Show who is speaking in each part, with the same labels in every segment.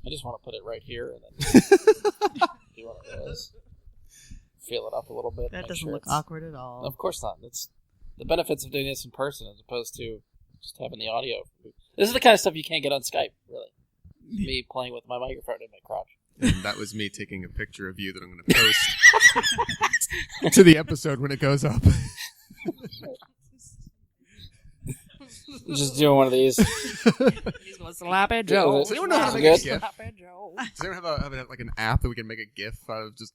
Speaker 1: I just want to put it right here and then do one of those. Feel it up a little bit.
Speaker 2: That doesn't look awkward at all.
Speaker 1: Of course not. It's the benefits of doing this in person as opposed to just having the audio. This is the kind of stuff you can't get on Skype, really. Me playing with my microphone in my crotch.
Speaker 3: And that was me taking a picture of you that I'm going to post to the episode when it goes up.
Speaker 1: Just doing one of these.
Speaker 2: He's going to slap it, Joe.
Speaker 3: Does anyone know how to make a GIF?
Speaker 2: Slap it, Joe.
Speaker 3: Does anyone have like an app that we can make a GIF out of just...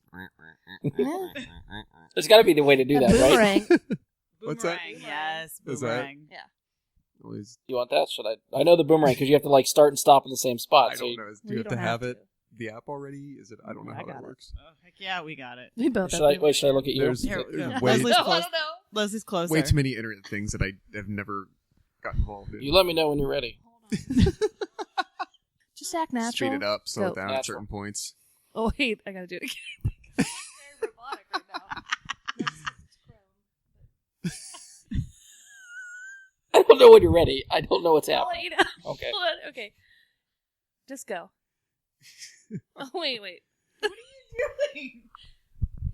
Speaker 1: There's got to be the way to do that, right?
Speaker 3: What's that?
Speaker 2: Yes,
Speaker 3: Is that-
Speaker 2: boomerang. Yeah.
Speaker 3: Always,
Speaker 1: You want that? Should I know the boomerang because you have to like start and stop in the same spot.
Speaker 3: I
Speaker 1: So
Speaker 3: don't know. Do you have to have it? The app already? Is it? I don't know how that works.
Speaker 2: Oh, heck yeah, we got it.
Speaker 4: We both
Speaker 1: should I look at you?
Speaker 3: There's
Speaker 2: Here,
Speaker 3: way,
Speaker 2: Leslie's
Speaker 4: No, I
Speaker 2: close.
Speaker 4: don't know.
Speaker 2: Leslie's closer.
Speaker 3: way too many internet things that I have never got involved in.
Speaker 1: You let me know when you're ready.
Speaker 4: Just act natural.
Speaker 3: Speed it up, slow it
Speaker 4: Go.
Speaker 3: down at
Speaker 1: Natural.
Speaker 3: certain points.
Speaker 4: Oh, wait. I gotta do it again.
Speaker 5: Very robotic right now.
Speaker 1: I don't know when you're ready. I don't know what's
Speaker 4: I'll
Speaker 1: happening.
Speaker 4: let you know.
Speaker 1: Okay.
Speaker 4: Hold on. Okay. Just go. Oh, wait.
Speaker 5: What are you doing?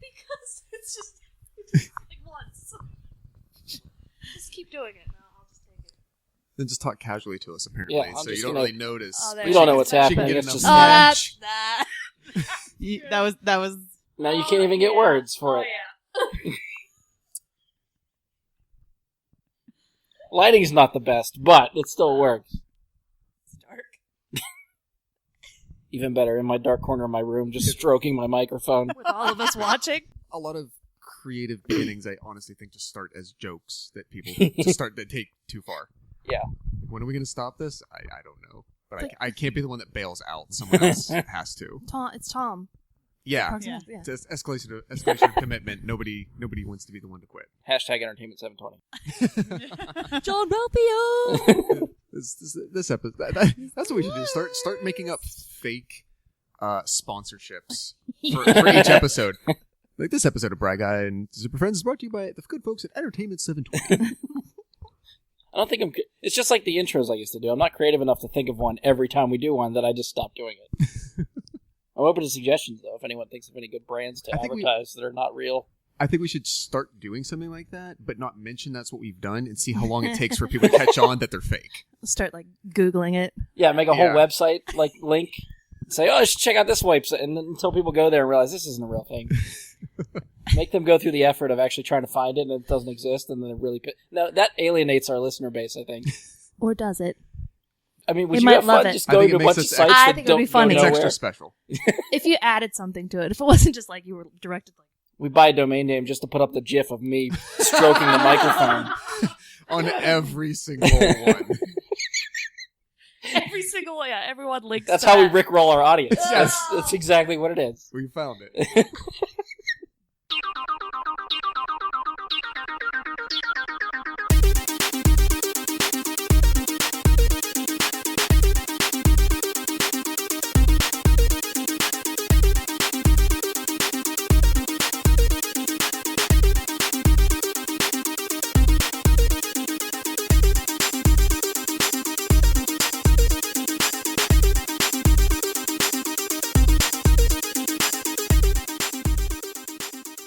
Speaker 5: Because it's just like once. Just keep doing it. No, I'll just take it.
Speaker 3: Then just talk casually to us, apparently,
Speaker 1: Yeah, I'm
Speaker 3: so you
Speaker 1: just
Speaker 3: don't
Speaker 1: gonna-
Speaker 3: really notice.
Speaker 4: Oh, there
Speaker 1: We don't know what's
Speaker 3: She can
Speaker 1: happening.
Speaker 3: get
Speaker 1: It's
Speaker 3: enough
Speaker 1: just
Speaker 3: lunch.
Speaker 4: That.
Speaker 2: That was.
Speaker 1: now you can't even get words for
Speaker 5: Oh,
Speaker 1: it.
Speaker 5: yeah.
Speaker 1: Lighting's not the best, but it still works.
Speaker 5: It's dark.
Speaker 1: Even better, in my dark corner of my room, just stroking my microphone.
Speaker 4: With all of us watching.
Speaker 3: A lot of creative beginnings, I honestly think, just start as jokes that people just start to take too far.
Speaker 1: Yeah.
Speaker 3: When are we going to stop this? I don't know. But
Speaker 4: Like-
Speaker 3: I can't be the one that bails out. Someone else has to.
Speaker 4: It's Tom.
Speaker 3: Yeah.
Speaker 4: Yeah.
Speaker 3: It's escalation of commitment. Nobody wants to be the one to quit.
Speaker 1: Hashtag Entertainment 720.
Speaker 4: John Ralphio.
Speaker 3: This episode, that's what we should do. Start making up fake sponsorships for each episode. Like this episode of Bry Guy and Super Friends is brought to you by the good folks at Entertainment 720.
Speaker 1: I don't think it's just like the intros I used to do. I'm not creative enough to think of one every time we do one that I just stop doing it. I'm open to suggestions, though, if anyone thinks of any good brands to advertise that are not real.
Speaker 3: I think we should start doing something like that, but not mention that's what we've done and see how long it takes for people to catch on that they're fake.
Speaker 4: Start like Googling it.
Speaker 1: Yeah, make a whole
Speaker 3: Yeah.
Speaker 1: website, like, link. Say, oh, I should check out this website. And then until people go there and realize this isn't a real thing. Make them go through the effort of actually trying to find it, and it doesn't exist, and then it really... No, that alienates our listener base, I think.
Speaker 4: Or does it?
Speaker 1: I mean, would
Speaker 4: They
Speaker 1: you
Speaker 4: might
Speaker 1: have
Speaker 4: love
Speaker 1: fun
Speaker 4: it.
Speaker 1: just
Speaker 3: I
Speaker 1: going
Speaker 3: think
Speaker 1: to
Speaker 3: it
Speaker 1: a bunch of
Speaker 3: makes us
Speaker 1: sites
Speaker 4: I
Speaker 1: that
Speaker 4: think it would
Speaker 1: don't
Speaker 4: be
Speaker 1: go
Speaker 4: funny.
Speaker 3: It's
Speaker 1: nowhere?
Speaker 3: extra special.
Speaker 4: If you added something to it. If it wasn't just like you were directed like...
Speaker 1: We buy a domain name just to put up the gif of me stroking the microphone.
Speaker 3: On every single one.
Speaker 4: Every single one. Yeah, everyone links
Speaker 1: That's
Speaker 4: to
Speaker 1: how we
Speaker 4: that.
Speaker 1: rickroll our audience.
Speaker 3: Yes.
Speaker 1: That's exactly what it is.
Speaker 3: We found it.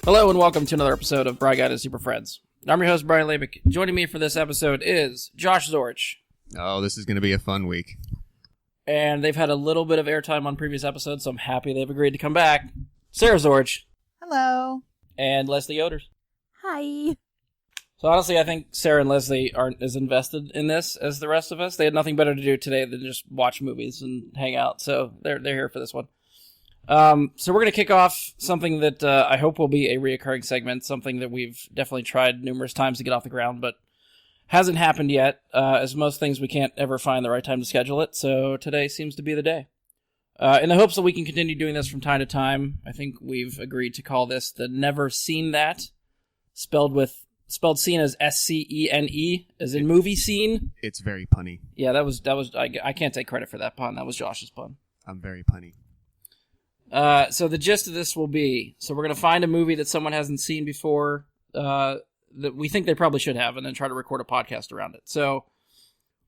Speaker 1: Hello and welcome to another episode of Bry Guy to Super Friends. I'm your host, Brian Labick. Joining me for this episode is Josh Zorich.
Speaker 3: Oh, this is going to be a fun week.
Speaker 1: And they've had a little bit of airtime on previous episodes, so I'm happy they've agreed to come back. Sarah Zorich
Speaker 2: Hello.
Speaker 1: and Leslie Yoders.
Speaker 4: Hi.
Speaker 1: So honestly, I think Sarah and Leslie aren't as invested in this as the rest of us. They had nothing better to do today than just watch movies and hang out, so they're here for this one. So we're going to kick off something that I hope will be a reoccurring segment, something that we've definitely tried numerous times to get off the ground, but hasn't happened yet. As most things, we can't ever find the right time to schedule it, so today seems to be the day. In the hopes that we can continue doing this from time to time, I think we've agreed to call this the Never Seen That, spelled seen as S-C-E-N-E, as in movie scene.
Speaker 3: It's very punny.
Speaker 1: Yeah, that was. I can't take credit for that pun. That was Josh's pun.
Speaker 3: I'm very punny.
Speaker 1: So the gist of this will be, so we're going to find a movie that someone hasn't seen before, that we think they probably should have, and then try to record a podcast around it. So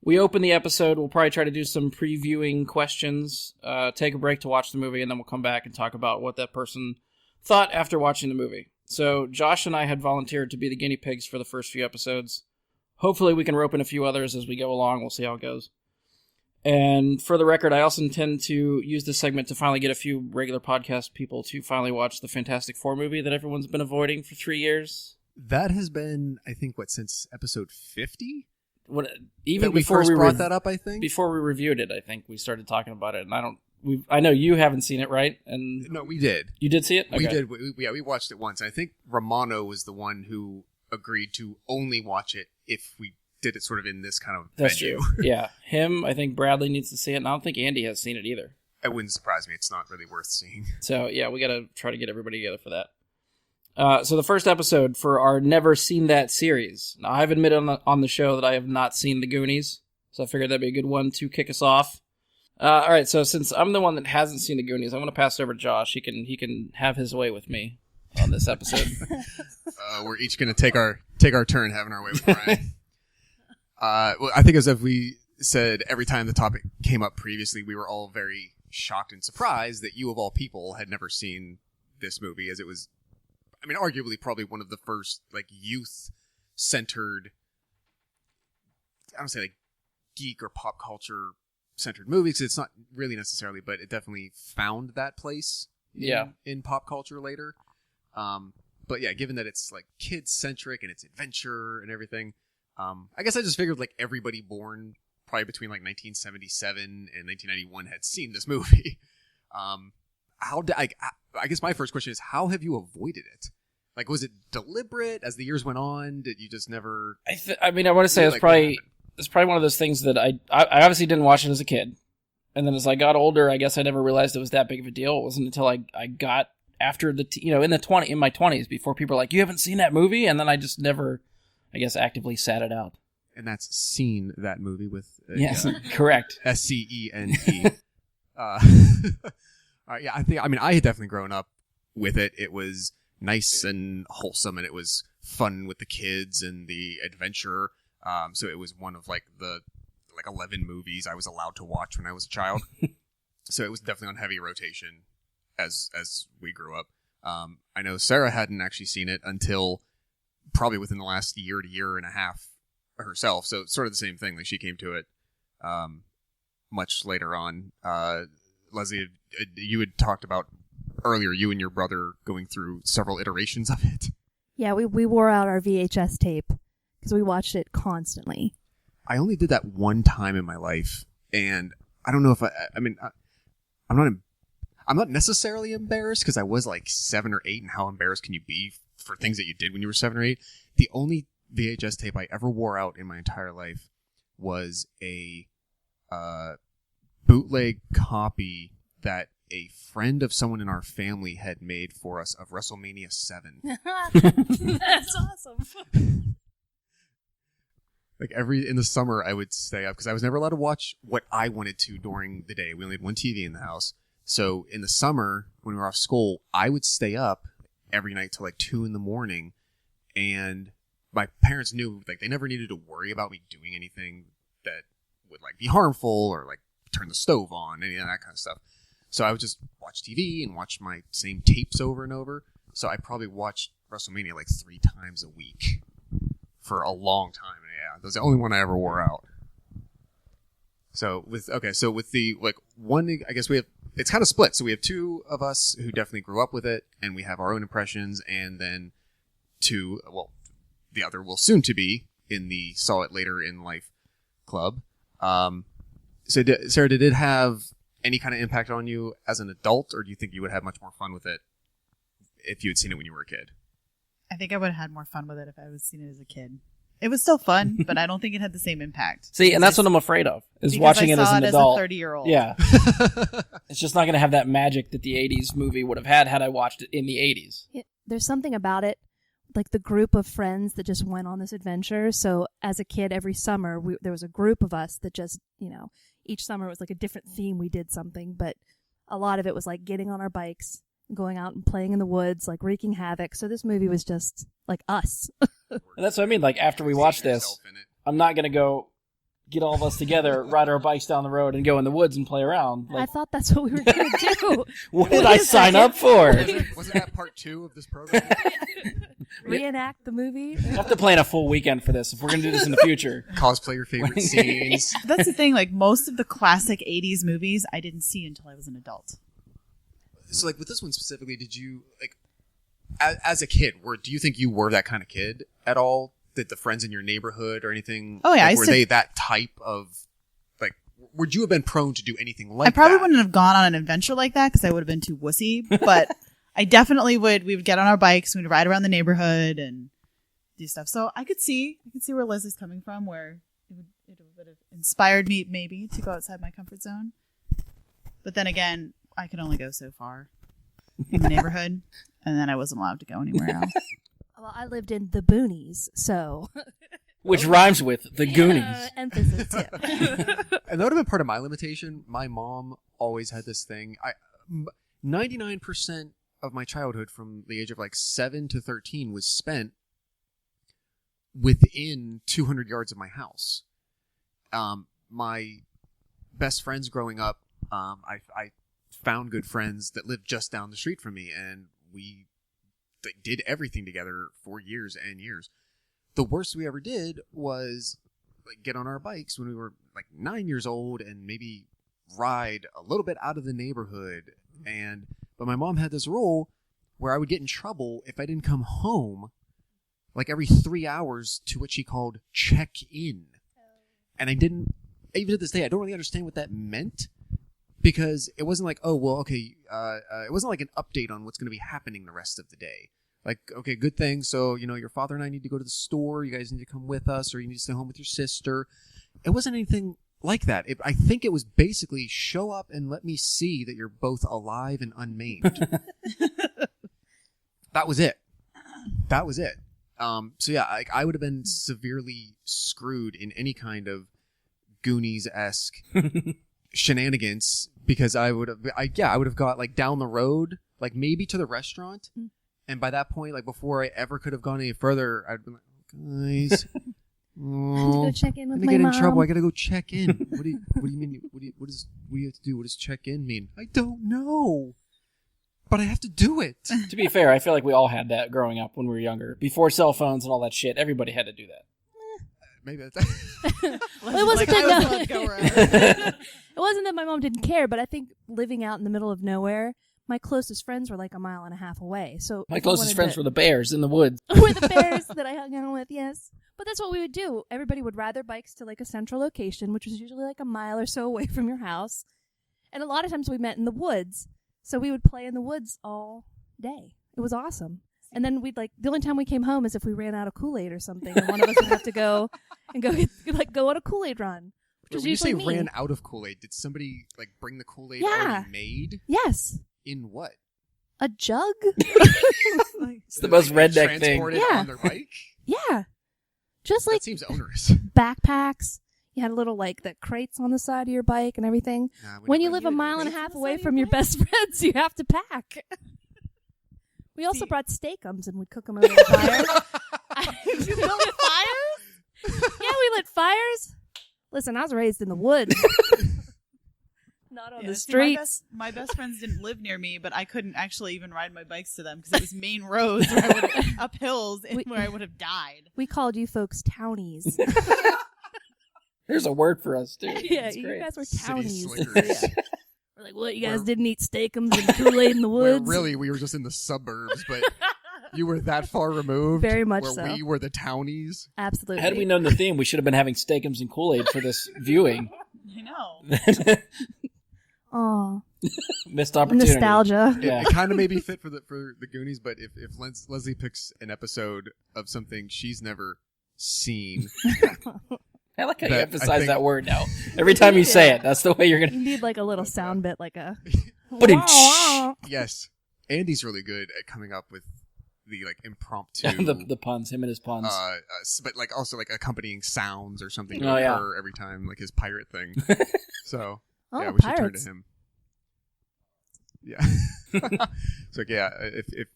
Speaker 1: We open the episode. We'll probably try to do some previewing questions, take a break to watch the movie, and then we'll come back and talk about what that person thought after watching the movie. So Josh and I had volunteered to be the guinea pigs for the first few episodes. Hopefully we can rope in a few others as we go along. We'll see how it goes. And for the record, I also intend to use this segment to finally get a few regular podcast people to finally watch the Fantastic Four movie that everyone's been avoiding for 3 years.
Speaker 3: That has been, I think, since episode 50?
Speaker 1: Even
Speaker 3: that we
Speaker 1: before
Speaker 3: first
Speaker 1: we
Speaker 3: brought that up, I think?
Speaker 1: Before we reviewed it, I think we started talking about it. And I know you haven't seen it, right? And
Speaker 3: no, we did.
Speaker 1: You did see it? Okay.
Speaker 3: We did. We watched it once. I think Romano was the one who agreed to only watch it if we did it sort of in this kind of
Speaker 1: That's
Speaker 3: venue.
Speaker 1: True. Yeah. Him, I think Bradley needs to see it, and I don't think Andy has seen it either.
Speaker 3: It wouldn't surprise me. It's not really worth seeing.
Speaker 1: So, yeah, we got to try to get everybody together for that. So the first episode for our Never Seen That series. Now, I've admitted on the show that I have not seen the Goonies, so I figured that'd be a good one to kick us off. All right, so since I'm the one that hasn't seen the Goonies, I'm going to pass it over to Josh. He can have his way with me on this episode.
Speaker 3: We're each going to take our turn having our way with Brian. Well, I think as if we said every time the topic came up previously, we were all very shocked and surprised that you of all people had never seen this movie, as it was, I mean, arguably probably one of the first like youth-centered, I don't say like geek or pop culture centered movies. It's not really necessarily, but it definitely found that place. In pop culture later. But yeah, given that it's like kid centric and it's adventure and everything. I guess I just figured like everybody born probably between like 1977 and 1991 had seen this movie. I guess my first question is, how have you avoided it? Like, was it deliberate as the years went on? Did you just never?
Speaker 1: I mean, I want to say it's probably one of those things that I obviously didn't watch it as a kid, and then as I got older, I guess I never realized it was that big of a deal. It wasn't until I got after in my 20s before people were like, you haven't seen that movie, and then I just never, I guess, actively sat it out.
Speaker 3: And that's seen that movie with
Speaker 1: yes, correct.
Speaker 3: SCENT. Yeah, I mean, I had definitely grown up with it. It was nice and wholesome, and it was fun with the kids and the adventure. So it was one of like the 11 movies I was allowed to watch when I was a child. So it was definitely on heavy rotation as we grew up. I know Sara hadn't actually seen it until probably within the last year to year and a half herself. So it's sort of the same thing. Like, she came to it much later on. Leslie, you had talked about earlier, you and your brother going through several iterations of it.
Speaker 6: Yeah, we wore out our VHS tape because we watched it constantly.
Speaker 3: I only did that one time in my life, and I don't know if I'm not necessarily embarrassed because I was like 7 or 8, and how embarrassed can you be for things that you did when you were 7 or 8? The only VHS tape I ever wore out in my entire life was a bootleg copy that a friend of someone in our family had made for us of WrestleMania 7.
Speaker 4: That's awesome.
Speaker 3: Like in the summer, I would stay up because I was never allowed to watch what I wanted to during the day. We only had one TV in the house. So in the summer, when we were off school, I would stay up every night till like 2 a.m. And my parents knew, like, they never needed to worry about me doing anything that would like be harmful or like turn the stove on, any of that kind of stuff. So I would just watch TV and watch my same tapes over and over. So I probably watched WrestleMania like 3 times a week for a long time. And yeah, that was the only one I ever wore out. So with the like one, I guess it's kind of split. So we have 2 of us who definitely grew up with it, and we have our own impressions, and then 2, well, the other will soon to be in the saw it later in life club. So Sara, did it have any kind of impact on you as an adult, or do you think you would have much more fun with it if you had seen it when you were a kid?
Speaker 2: I think I would have had more fun with it if I was seen it as a kid. It was still fun, but I don't think it had the same impact.
Speaker 1: See, and that's what I'm afraid of, is watching it as an adult.
Speaker 2: As a 30-year-old.
Speaker 1: Yeah. It's just not going to have that magic that the 80s movie would have had I watched it in the 80s.
Speaker 6: There's something about it, like the group of friends that just went on this adventure. So as a kid, every summer, there was a group of us that just, each summer it was like a different theme. We did something, but a lot of it was like getting on our bikes, going out and playing in the woods, like wreaking havoc. So this movie was just like us.
Speaker 1: And that's what I mean. Like, after we watch this, I'm not going to go get all of us together, ride our bikes down the road, and go in the woods and play around.
Speaker 6: I thought that's what we were going to do.
Speaker 1: What did I sign up for?
Speaker 3: Wasn't that part 2 of this program?
Speaker 6: Reenact the movie.
Speaker 1: We have to plan a full weekend for this if we're going to do this in the future.
Speaker 3: Cosplay your favorite scenes.
Speaker 2: That's the thing. Like most of the classic '80s movies, I didn't see until I was an adult.
Speaker 3: So, like with this one specifically, did you like as a kid? Do you think you were that kind of kid at all? Did the friends in your neighborhood or anything?
Speaker 2: Oh yeah,
Speaker 3: like, were they that type of like? Would you have been prone to do anything like?
Speaker 2: I probably
Speaker 3: that?
Speaker 2: wouldn't have gone on an adventure like that because I would have been too wussy. But I definitely would. We would get on our bikes, we'd ride around the neighborhood and do stuff. So I could see where Leslie's coming from, where it would have inspired me maybe to go outside my comfort zone. But then again, I could only go so far in the neighborhood, and then I wasn't allowed to go anywhere else.
Speaker 6: Well, I lived in the boonies, so
Speaker 1: Which rhymes with the Goonies.
Speaker 6: emphasis too.
Speaker 3: And that would have been part of my limitation. My mom always had this thing. 99% of my childhood, from the age of like 7 to 13, was spent within 200 yards of my house. My best friends growing up, I found good friends that lived just down the street from me, and we did everything together for years and years. The worst we ever did was like get on our bikes when we were like 9 years old and maybe ride a little bit out of the neighborhood. But my mom had this rule where I would get in trouble if I didn't come home like every 3 hours to what she called check in. And I didn't, even to this day, I don't really understand what that meant, because it wasn't like, oh, well, okay, it wasn't like an update on what's going to be happening the rest of the day. Like, okay, good thing. So, your father and I need to go to the store. You guys need to come with us, or you need to stay home with your sister. It wasn't anything like that. I think it was basically show up and let me see that you're both alive and unmaimed. That was it. So yeah, I would have been severely screwed in any kind of Goonies-esque shenanigans, because I would have got like down the road, like maybe to the restaurant. And by that point, like before I ever could have gone any further, I'd been like, guys,
Speaker 6: Go check in with
Speaker 3: I'm
Speaker 6: my
Speaker 3: gonna get
Speaker 6: mom.
Speaker 3: in trouble. I gotta go check in. What do you mean? What do you have to do? What does check in mean? I don't know, but I have to do it.
Speaker 1: To be fair, I feel like we all had that growing up when we were younger. Before cell phones and all that shit, everybody had to do that.
Speaker 3: Maybe that's
Speaker 6: Well, it wasn't
Speaker 2: Like, I was
Speaker 6: that
Speaker 2: allowed to go wherever.
Speaker 6: it wasn't that my mom didn't care, but I think living out in the middle of nowhere, my closest friends were like a mile and a half away. So
Speaker 1: My closest friends were the bears in the woods.
Speaker 6: were the bears that I hung out with, yes. But that's what we would do. Everybody would ride their bikes to like a central location, which was usually like a mile or so away from your house. And a lot of times we met in the woods. So we would play in the woods all day. It was awesome. And then we'd the only time we came home is if we ran out of Kool-Aid or something, and one of us would have to go on a Kool-Aid run. Which was
Speaker 3: when you say
Speaker 6: usually me.
Speaker 3: ran out of Kool-Aid, did somebody like bring the Kool-Aid
Speaker 6: Yeah.
Speaker 3: already made?
Speaker 6: Yes.
Speaker 3: In what?
Speaker 6: A jug?
Speaker 1: It's the most redneck thing.
Speaker 3: Transported
Speaker 6: Yeah.
Speaker 3: on their bike?
Speaker 6: Yeah. Just like
Speaker 3: That seems onerous.
Speaker 6: backpacks. You had a little the crates on the side of your bike and everything.
Speaker 3: Nah, we
Speaker 6: When
Speaker 3: never
Speaker 6: you live a
Speaker 3: needed
Speaker 6: mile and a
Speaker 3: it.
Speaker 6: half
Speaker 2: on the
Speaker 6: away
Speaker 2: side of
Speaker 6: from
Speaker 2: your
Speaker 6: your best friends, you have to pack. We also
Speaker 2: See-
Speaker 6: brought steakums and we'd cook them over the fire.
Speaker 2: You built fires?
Speaker 6: Yeah, we lit fires. Listen, I was raised in the woods. Not on
Speaker 2: Yeah,
Speaker 6: the
Speaker 2: see,
Speaker 6: streets.
Speaker 2: my best friends didn't live near me, but I couldn't actually even ride my bikes to them because it was main roads where I would up hills and where I would have died.
Speaker 6: We called you folks townies.
Speaker 1: There's a word for us, too.
Speaker 6: Yeah,
Speaker 1: That's
Speaker 6: you
Speaker 1: great.
Speaker 6: guys were
Speaker 3: City
Speaker 6: townies.
Speaker 3: slickers.
Speaker 6: Yeah. We're like, what, you guys
Speaker 3: Where-
Speaker 6: didn't eat steakums and Kool-Aid in the
Speaker 3: Where
Speaker 6: woods?
Speaker 3: really we were just in the suburbs, but you were that far removed.
Speaker 6: Very much
Speaker 3: where
Speaker 6: so.
Speaker 3: we were the townies.
Speaker 6: Absolutely.
Speaker 1: Had we known the theme, we should have been having steakums and Kool-Aid for this viewing.
Speaker 2: I know.
Speaker 6: Aw,
Speaker 1: Missed opportunity.
Speaker 6: nostalgia.
Speaker 1: Yeah.
Speaker 3: It kind of made me fit for the Goonies, but if Leslie picks an episode of something she's never seen,
Speaker 1: I like how you
Speaker 3: That- I
Speaker 1: emphasize
Speaker 3: think-
Speaker 1: that word now. Every time you say it, that's the way you're
Speaker 6: You
Speaker 1: going
Speaker 6: need like a little sound bit, like a.
Speaker 1: to...
Speaker 3: yes, Andy's really good at coming up with the impromptu,
Speaker 1: the puns, him and his puns.
Speaker 3: but also accompanying sounds or something to
Speaker 1: Oh, yeah.
Speaker 3: occur every time, like his pirate thing. So
Speaker 6: Oh,
Speaker 3: yeah, we should turn
Speaker 6: pirates.
Speaker 3: to him. Yeah. So yeah, if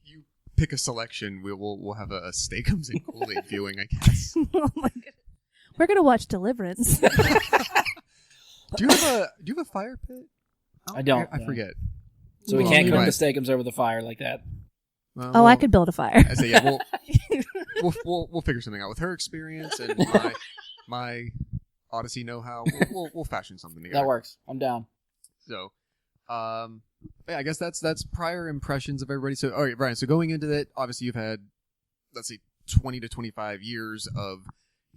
Speaker 3: you pick a selection, we'll have a Steakums and Kool-Aid viewing, I guess.
Speaker 6: Oh my god. We're gonna watch Deliverance.
Speaker 3: Do you have a fire pit?
Speaker 1: I don't,
Speaker 3: I
Speaker 1: no.
Speaker 3: forget.
Speaker 1: So we
Speaker 3: Well,
Speaker 1: can't
Speaker 3: you
Speaker 1: cook
Speaker 3: might-
Speaker 1: the steakums over the fire like that.
Speaker 6: Oh, I could build a fire.
Speaker 3: I say, yeah, we'll figure something out with her experience and my Odyssey know-how. We'll fashion something together.
Speaker 1: That works. I'm down.
Speaker 3: So, yeah, I guess that's prior impressions of everybody. So, all right, Brian. So going into that, obviously you've had, let's see, 20 to 25 years of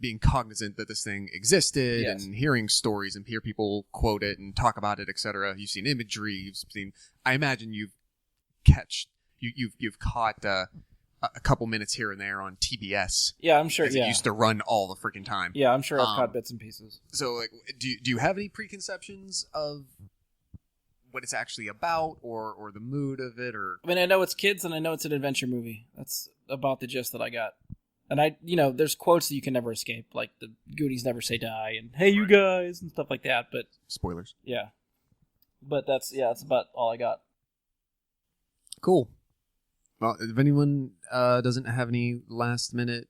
Speaker 3: being cognizant that this thing existed
Speaker 1: Yes.
Speaker 3: and hearing stories and hear people quote it and talk about it, etc. You've seen imagery. You've seen. I imagine you've caught a couple minutes here and there on TBS.
Speaker 1: Yeah, I'm sure.
Speaker 3: As
Speaker 1: Yeah,
Speaker 3: it used to run all the freaking time.
Speaker 1: yeah, I'm sure I've caught
Speaker 3: Um,
Speaker 1: bits and pieces.
Speaker 3: So, like, do you have any preconceptions of what it's actually about, or the mood of it, or
Speaker 1: I mean, I know it's kids, and I know it's an adventure movie. That's about the gist that I got. And there's quotes that you can never escape, like the Goonies never say die, and hey, you guys, and stuff like that. But
Speaker 3: spoilers?
Speaker 1: yeah, but that's about all I got.
Speaker 3: Cool. Well, if anyone doesn't have any last minute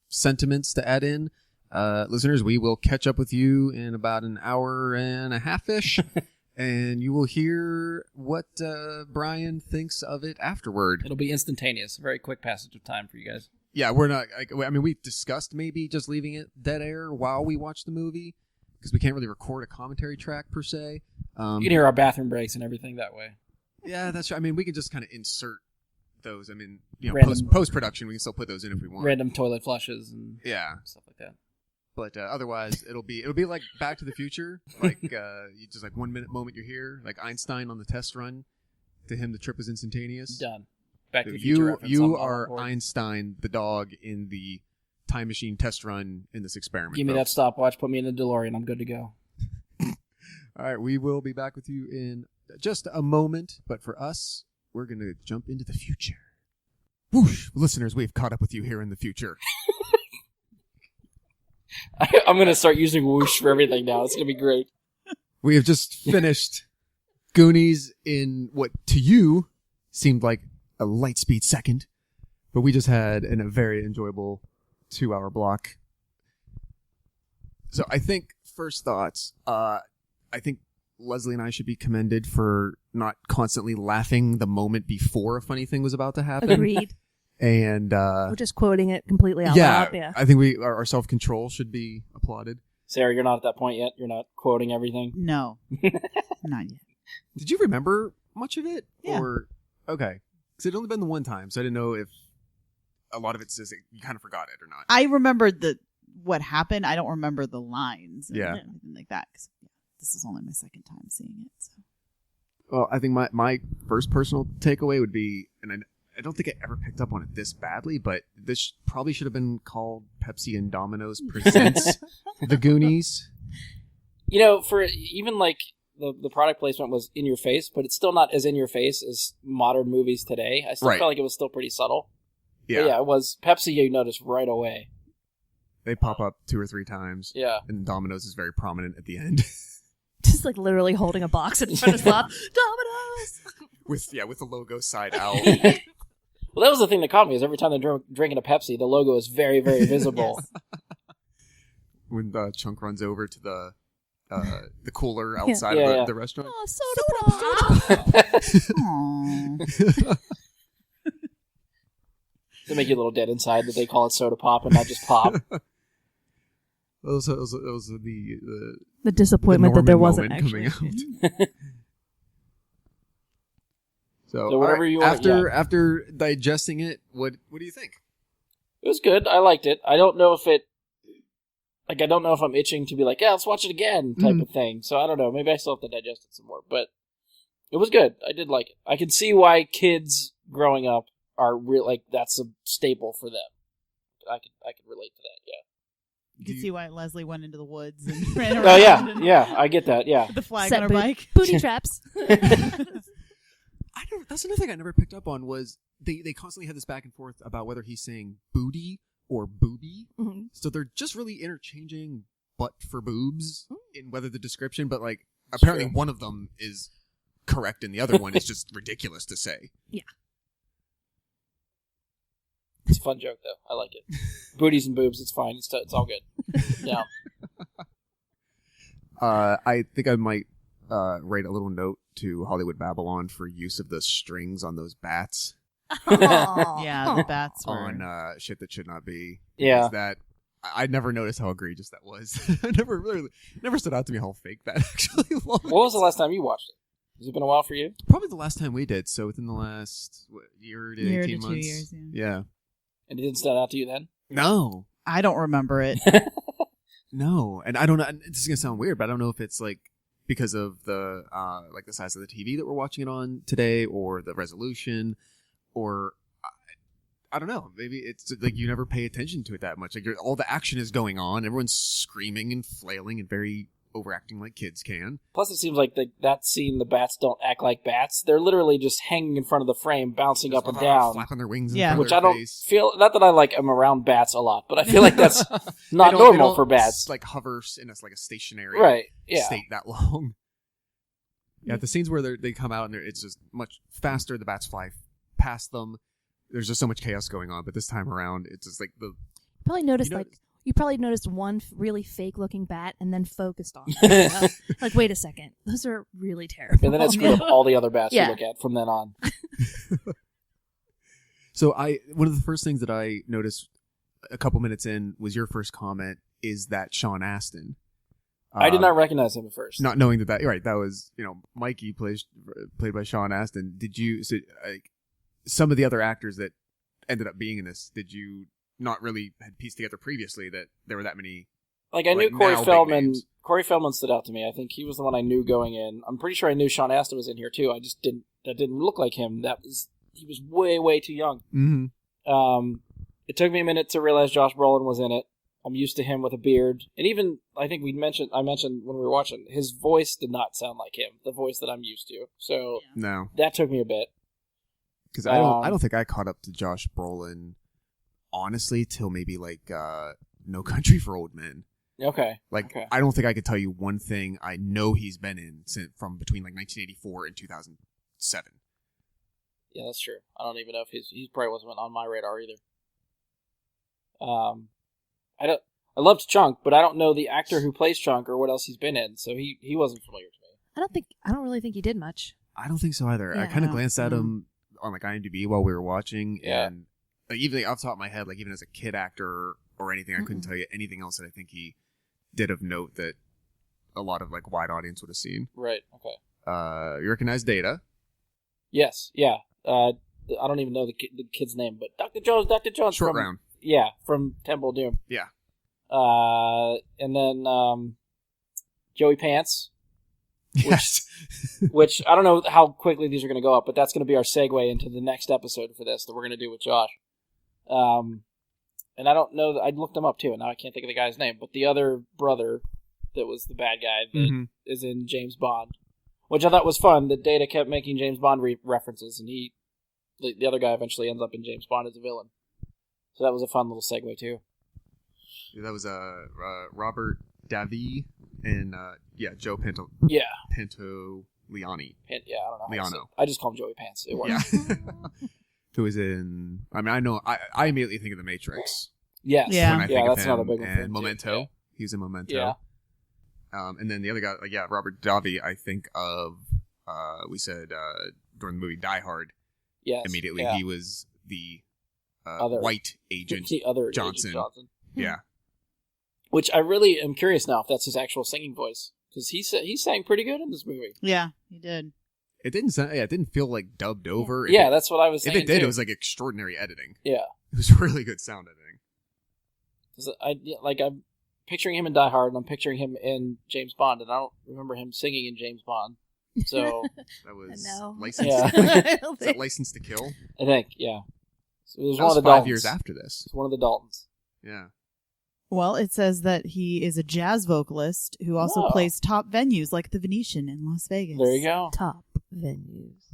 Speaker 3: sentiments to add in, listeners, we will catch up with you in about an hour and a half-ish, and you will hear what Brian thinks of it afterward.
Speaker 1: It'll be instantaneous, very quick passage of time for you guys.
Speaker 3: Yeah, we're not. I mean, we've discussed maybe just leaving it dead air while we watch the movie because we can't really record a commentary track per se.
Speaker 1: You can hear our bathroom breaks and everything that way.
Speaker 3: Yeah, that's right. I mean, we can just kind of insert those. I mean,
Speaker 1: Random-
Speaker 3: post production, we can still put those in if we want.
Speaker 1: Random toilet flushes and
Speaker 3: Yeah,
Speaker 1: stuff like that.
Speaker 3: but otherwise, it'll be like Back to the Future. Like you just like 1 minute moment you're here, like Einstein on the test run. To him, the trip was instantaneous.
Speaker 1: Done. Back to the Future reference. I'm
Speaker 3: You
Speaker 1: all
Speaker 3: are
Speaker 1: on board.
Speaker 3: Einstein, the dog in the time machine test run in this experiment.
Speaker 1: Give me that
Speaker 3: folks.
Speaker 1: stopwatch. Put me in the DeLorean. I'm good to go.
Speaker 3: All right, we will be back with you in just a moment, but for us, we're going to jump into the future. Whoosh! Listeners, we've caught up with you here in the future.
Speaker 1: I'm going to start using whoosh for everything now. It's going to be great.
Speaker 3: We have just finished Goonies in what to you seemed like a light speed second, but we just had a very enjoyable 2-hour block. So I think first thoughts, I think Leslie and I should be commended for not constantly laughing the moment before a funny thing was about to happen.
Speaker 6: Agreed.
Speaker 3: And
Speaker 6: We're just quoting it completely out
Speaker 3: yeah,
Speaker 6: loud. Yeah.
Speaker 3: I think our self-control should be applauded.
Speaker 1: Sarah, you're not at that point yet. You're not quoting everything.
Speaker 2: No, not yet.
Speaker 3: Did you remember much of it?
Speaker 2: Yeah.
Speaker 3: Or okay, because it'd only been the one time, so I didn't know if a lot of it says you kind of forgot it or not.
Speaker 2: I remembered what happened. I don't remember the lines. And
Speaker 3: Yeah.
Speaker 2: anything like that. 'Cause, this is only my second time seeing it. So.
Speaker 3: Well, I think my first personal takeaway would be, and I don't think I ever picked up on it this badly, but this probably should have been called Pepsi and Domino's Presents The Goonies.
Speaker 1: For even like the product placement was in your face, but it's still not as in your face as modern movies today. I still
Speaker 3: Right.
Speaker 1: felt like it was still pretty subtle.
Speaker 3: Yeah,
Speaker 1: But yeah, it was Pepsi. You noticed right away.
Speaker 3: they pop up 2 or 3 times,
Speaker 1: Yeah.
Speaker 3: and Domino's is very prominent at the end.
Speaker 6: Just like literally holding a box in front of Bob. Dominoes!
Speaker 3: with the logo side out.
Speaker 1: Well, that was the thing that caught me. Is every time they're drinking a Pepsi, the logo is very, very visible.
Speaker 3: When Chunk runs over to the cooler outside
Speaker 1: Yeah,
Speaker 3: of
Speaker 1: yeah.
Speaker 3: the restaurant.
Speaker 6: Oh, soda pop!
Speaker 2: Aww.
Speaker 1: They make you a little dead inside that they call it soda pop and not just pop.
Speaker 3: Those the
Speaker 6: The disappointment that there
Speaker 3: Norman
Speaker 6: wasn't
Speaker 3: moment
Speaker 6: actually.
Speaker 3: coming out. So
Speaker 1: So whatever
Speaker 3: all right,
Speaker 1: you want,
Speaker 3: after digesting it, what do you think?
Speaker 1: It was good. I liked it. I don't know if I'm itching to be like, yeah, let's watch it again type of thing. So I don't know. Maybe I still have to digest it some more. But it was good. I did like it. I can see why kids growing up are that's a staple for them. I could relate to that. Yeah.
Speaker 2: You can see why Leslie went into the woods and ran around.
Speaker 1: Oh yeah,
Speaker 2: and
Speaker 1: yeah. I get that. Yeah.
Speaker 2: with the flag
Speaker 6: Set
Speaker 2: on her bike.
Speaker 6: booty traps.
Speaker 3: That's another thing I never picked up on was they constantly had this back and forth about whether he's saying booty or booby.
Speaker 6: Mm-hmm.
Speaker 3: So they're just really interchanging butt for boobs in whether the description, but like apparently
Speaker 1: True.
Speaker 3: one of them is correct and the other one is just ridiculous to say.
Speaker 6: Yeah.
Speaker 1: It's a fun joke, though. I like it. Booties and boobs, it's fine. It's all good. Yeah.
Speaker 3: I think I might write a little note to Hollywood Babylon for use of the strings on those bats
Speaker 2: Yeah, the bats were.
Speaker 3: on shit that should not be.
Speaker 1: Yeah.
Speaker 3: Because that I never noticed how egregious that was. never stood out to me how fake that actually was.
Speaker 1: What was the last time you watched it? Has it been a while for you?
Speaker 3: Probably the last time we did. So within the last year to 18
Speaker 2: to
Speaker 3: months.
Speaker 2: 2 years. Yeah.
Speaker 3: Yeah.
Speaker 1: And it didn't stand out to you then?
Speaker 3: No.
Speaker 2: I don't remember it.
Speaker 3: No, and I don't know. This is gonna sound weird, but I don't know if it's like because of the like the size of the TV that we're watching it on today, or the resolution, or I don't know. Maybe it's like you never pay attention to it that much. Like all the action is going on, everyone's screaming and flailing and very overacting like kids can.
Speaker 1: Plus, it seems like that scene, the bats don't act like bats. They're literally just hanging in front of the frame, bouncing up and down.
Speaker 3: Flapping their wings in
Speaker 2: Yeah.
Speaker 3: front
Speaker 1: Which
Speaker 3: of
Speaker 1: I
Speaker 3: their
Speaker 1: don't
Speaker 3: face.
Speaker 1: feel, not that I am around bats a lot, but I feel like that's not
Speaker 3: They don't
Speaker 1: normal for bats.
Speaker 3: like hover in like a stationary
Speaker 1: Right, yeah.
Speaker 3: state that long. Yeah, the scenes where they come out and it's just much faster. The bats fly past them. There's just so much chaos going on. But this time around, it's just like
Speaker 6: Probably noticed
Speaker 3: You know-
Speaker 6: you probably noticed one really fake looking bat and then focused on it. Like, wait a second, those are really terrible.
Speaker 1: And then it screwed up all the other bats
Speaker 6: Yeah.
Speaker 1: you look at from then on.
Speaker 3: So one of the first things that I noticed a couple minutes in was your first comment is that Sean Astin.
Speaker 1: I did not recognize him at first.
Speaker 3: Not knowing that right, that was Mikey played by Sean Astin. Did you some of the other actors that ended up being in this? Did you not really had pieced together previously that there were that many?
Speaker 1: Like, I knew
Speaker 3: now
Speaker 1: Corey
Speaker 3: big
Speaker 1: Feldman.
Speaker 3: names.
Speaker 1: Corey Feldman stood out to me. I think he was the one I knew going in. I'm pretty sure I knew Sean Astin was in here too. I just didn't. That didn't look like him. He was way, way too young.
Speaker 3: Mm-hmm.
Speaker 1: It took me a minute to realize Josh Brolin was in it. I'm used to him with a beard, and even I think I mentioned when we were watching, his voice did not sound like him. The voice that I'm used to. So
Speaker 3: No,
Speaker 1: that took me a bit.
Speaker 3: because I don't think I caught up to Josh Brolin honestly till maybe like No Country for Old Men.
Speaker 1: Okay.
Speaker 3: Like,
Speaker 1: Okay.
Speaker 3: I don't think I could tell you one thing I know he's been in from between like 1984 and 2007.
Speaker 1: Yeah, that's true. I don't even know if he probably wasn't on my radar either. I loved Chunk, but I don't know the actor who plays Chunk or what else he's been in, so he wasn't familiar to me.
Speaker 6: I don't really think he did much.
Speaker 3: I don't think so either. I
Speaker 6: Yeah.
Speaker 3: kind of glanced at him on like IMDb while we were watching,
Speaker 1: Yeah.
Speaker 3: and like, even off the top of my head, like even as a kid actor or anything, I couldn't tell you anything else that I think he did of note that a lot of like wide audience would have seen.
Speaker 1: Right. Okay.
Speaker 3: You recognize Data?
Speaker 1: Yes. Yeah. I don't even know the kid's name, but Dr. Jones.
Speaker 3: Short
Speaker 1: from,
Speaker 3: Round.
Speaker 1: Yeah, from Temple of Doom.
Speaker 3: Yeah.
Speaker 1: And then Joey Pants,
Speaker 3: Yes.
Speaker 1: which I don't know how quickly these are going to go up, but that's going to be our segue into the next episode for this that we're going to do with Josh. And I don't know that I looked him up too, and now I can't think of the guy's name, but the other brother that was the bad guy that is in James Bond, which I thought was fun. That Data kept making James Bond references, and the other guy eventually ends up in James Bond as a villain. So that was a fun little segue too.
Speaker 3: That was Robert Davi and Joe Pinto.
Speaker 1: Yeah.
Speaker 3: Pantoliani.
Speaker 1: Yeah, I don't know.
Speaker 3: Liano.
Speaker 1: I just call him Joey Pants. It works.
Speaker 3: Yeah. Who was in? I mean, I know. I immediately think of The Matrix.
Speaker 1: Yes.
Speaker 2: Yeah.
Speaker 3: When I think of
Speaker 1: that's
Speaker 3: him,
Speaker 1: another big one. for him,
Speaker 3: and
Speaker 1: too.
Speaker 3: Memento. He was in Memento.
Speaker 1: Yeah.
Speaker 3: And then the other guy, Robert Davi. I think of. We said during the movie Die Hard.
Speaker 1: Yes.
Speaker 3: Immediately,
Speaker 1: yeah.
Speaker 3: he was the
Speaker 1: Other-
Speaker 3: white agent.
Speaker 1: The other
Speaker 3: Johnson.
Speaker 1: Agent Johnson.
Speaker 3: Yeah.
Speaker 1: Which I really am curious now if that's his actual singing voice, because he sang pretty good in this movie.
Speaker 2: Yeah, he did.
Speaker 3: It didn't sound. Yeah, it didn't feel like dubbed over.
Speaker 1: Yeah, that's what I was
Speaker 3: If
Speaker 1: saying.
Speaker 3: it did,
Speaker 1: too.
Speaker 3: it was like extraordinary editing.
Speaker 1: Yeah.
Speaker 3: It was really good sound editing.
Speaker 1: 'Cause I'm picturing him in Die Hard, and I'm picturing him in James Bond, and I don't remember him singing in James Bond. So
Speaker 3: That was
Speaker 6: know.
Speaker 3: licensed.
Speaker 1: Yeah.
Speaker 3: Is that License to Kill?
Speaker 1: I think, yeah. So it was
Speaker 3: That
Speaker 1: one
Speaker 3: was
Speaker 1: of the
Speaker 3: 5
Speaker 1: Daltons.
Speaker 3: years after this.
Speaker 1: It's one of the Daltons.
Speaker 3: Yeah.
Speaker 2: Well, it says that he is a jazz vocalist who also
Speaker 1: Whoa.
Speaker 2: plays top venues like the Venetian in Las Vegas.
Speaker 1: There you go.
Speaker 6: Top venues.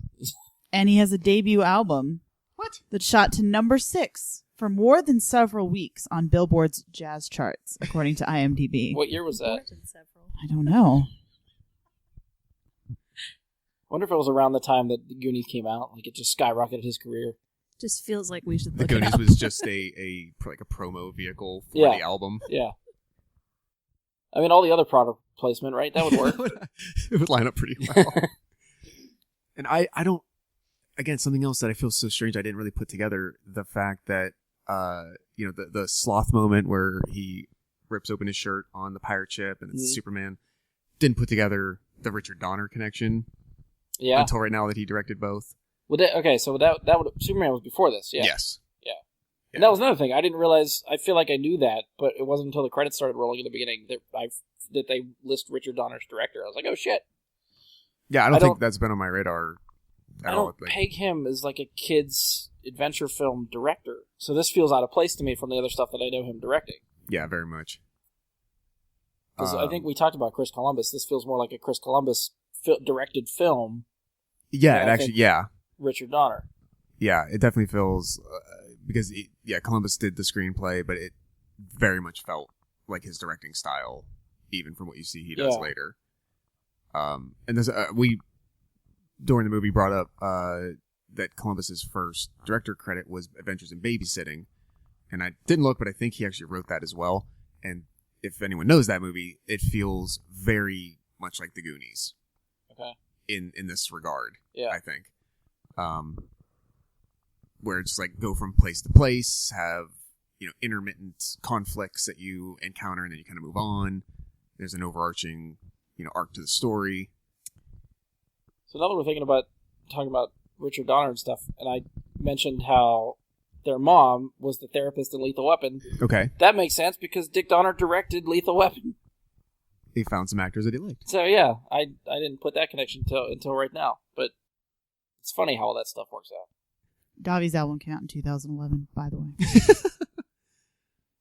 Speaker 2: And he has a debut album
Speaker 3: What?
Speaker 2: that shot to number 6 for more than several weeks on Billboard's jazz charts, according to IMDb.
Speaker 1: What year was that?
Speaker 2: I don't know.
Speaker 1: I wonder if it was around the time that the Goonies came out. Like, it just skyrocketed his career.
Speaker 6: Just feels like we should
Speaker 3: The
Speaker 6: look it
Speaker 3: Goonies
Speaker 6: up.
Speaker 3: was just a promo vehicle for
Speaker 1: Yeah.
Speaker 3: the album.
Speaker 1: Yeah. I mean, all the other product placement, right? That would work.
Speaker 3: It would line up pretty well. And I don't. Again, something else that I feel so strange I didn't really put together, the fact that the sloth moment where he rips open his shirt on the pirate ship and it's Superman, didn't put together the Richard Donner connection
Speaker 1: Yeah.
Speaker 3: until right now that he directed both.
Speaker 1: So that would Superman was before this. Yeah.
Speaker 3: Yes.
Speaker 1: Yeah. And that was another thing. I didn't realize. I feel like I knew that, but it wasn't until the credits started rolling in the beginning that they list Richard Donner's director. I was like, oh shit.
Speaker 3: Yeah, I don't think that's been on my radar at
Speaker 1: I
Speaker 3: all.
Speaker 1: don't peg him as like a kid's adventure film director. So this feels out of place to me from the other stuff that I know him directing.
Speaker 3: Yeah, very much.
Speaker 1: Because I think we talked about Chris Columbus. This feels more like a Chris Columbus directed film.
Speaker 3: Yeah,
Speaker 1: I think Richard Donner.
Speaker 3: Yeah, it definitely feels because Columbus did the screenplay, but it very much felt like his directing style, even from what you see he does later. And there's we during the movie brought up that Columbus's first director credit was Adventures in Babysitting, and I didn't look, but I think he actually wrote that as well. And if anyone knows that movie, it feels very much like the Goonies.
Speaker 1: Okay.
Speaker 3: In this regard,
Speaker 1: Yeah.
Speaker 3: I think. Where it's like go from place to place, have intermittent conflicts that you encounter, and then you kind of move on. There's an overarching arc to the story.
Speaker 1: So now that we're talking about Richard Donner and stuff, and I mentioned how their mom was the therapist in Lethal Weapon.
Speaker 3: Okay,
Speaker 1: That makes sense because Dick Donner directed Lethal Weapon.
Speaker 3: he found some actors that he liked.
Speaker 1: So yeah, I didn't put that connection until right now, but it's funny how all that stuff works out.
Speaker 2: Davi's album came out in 2011, by the way.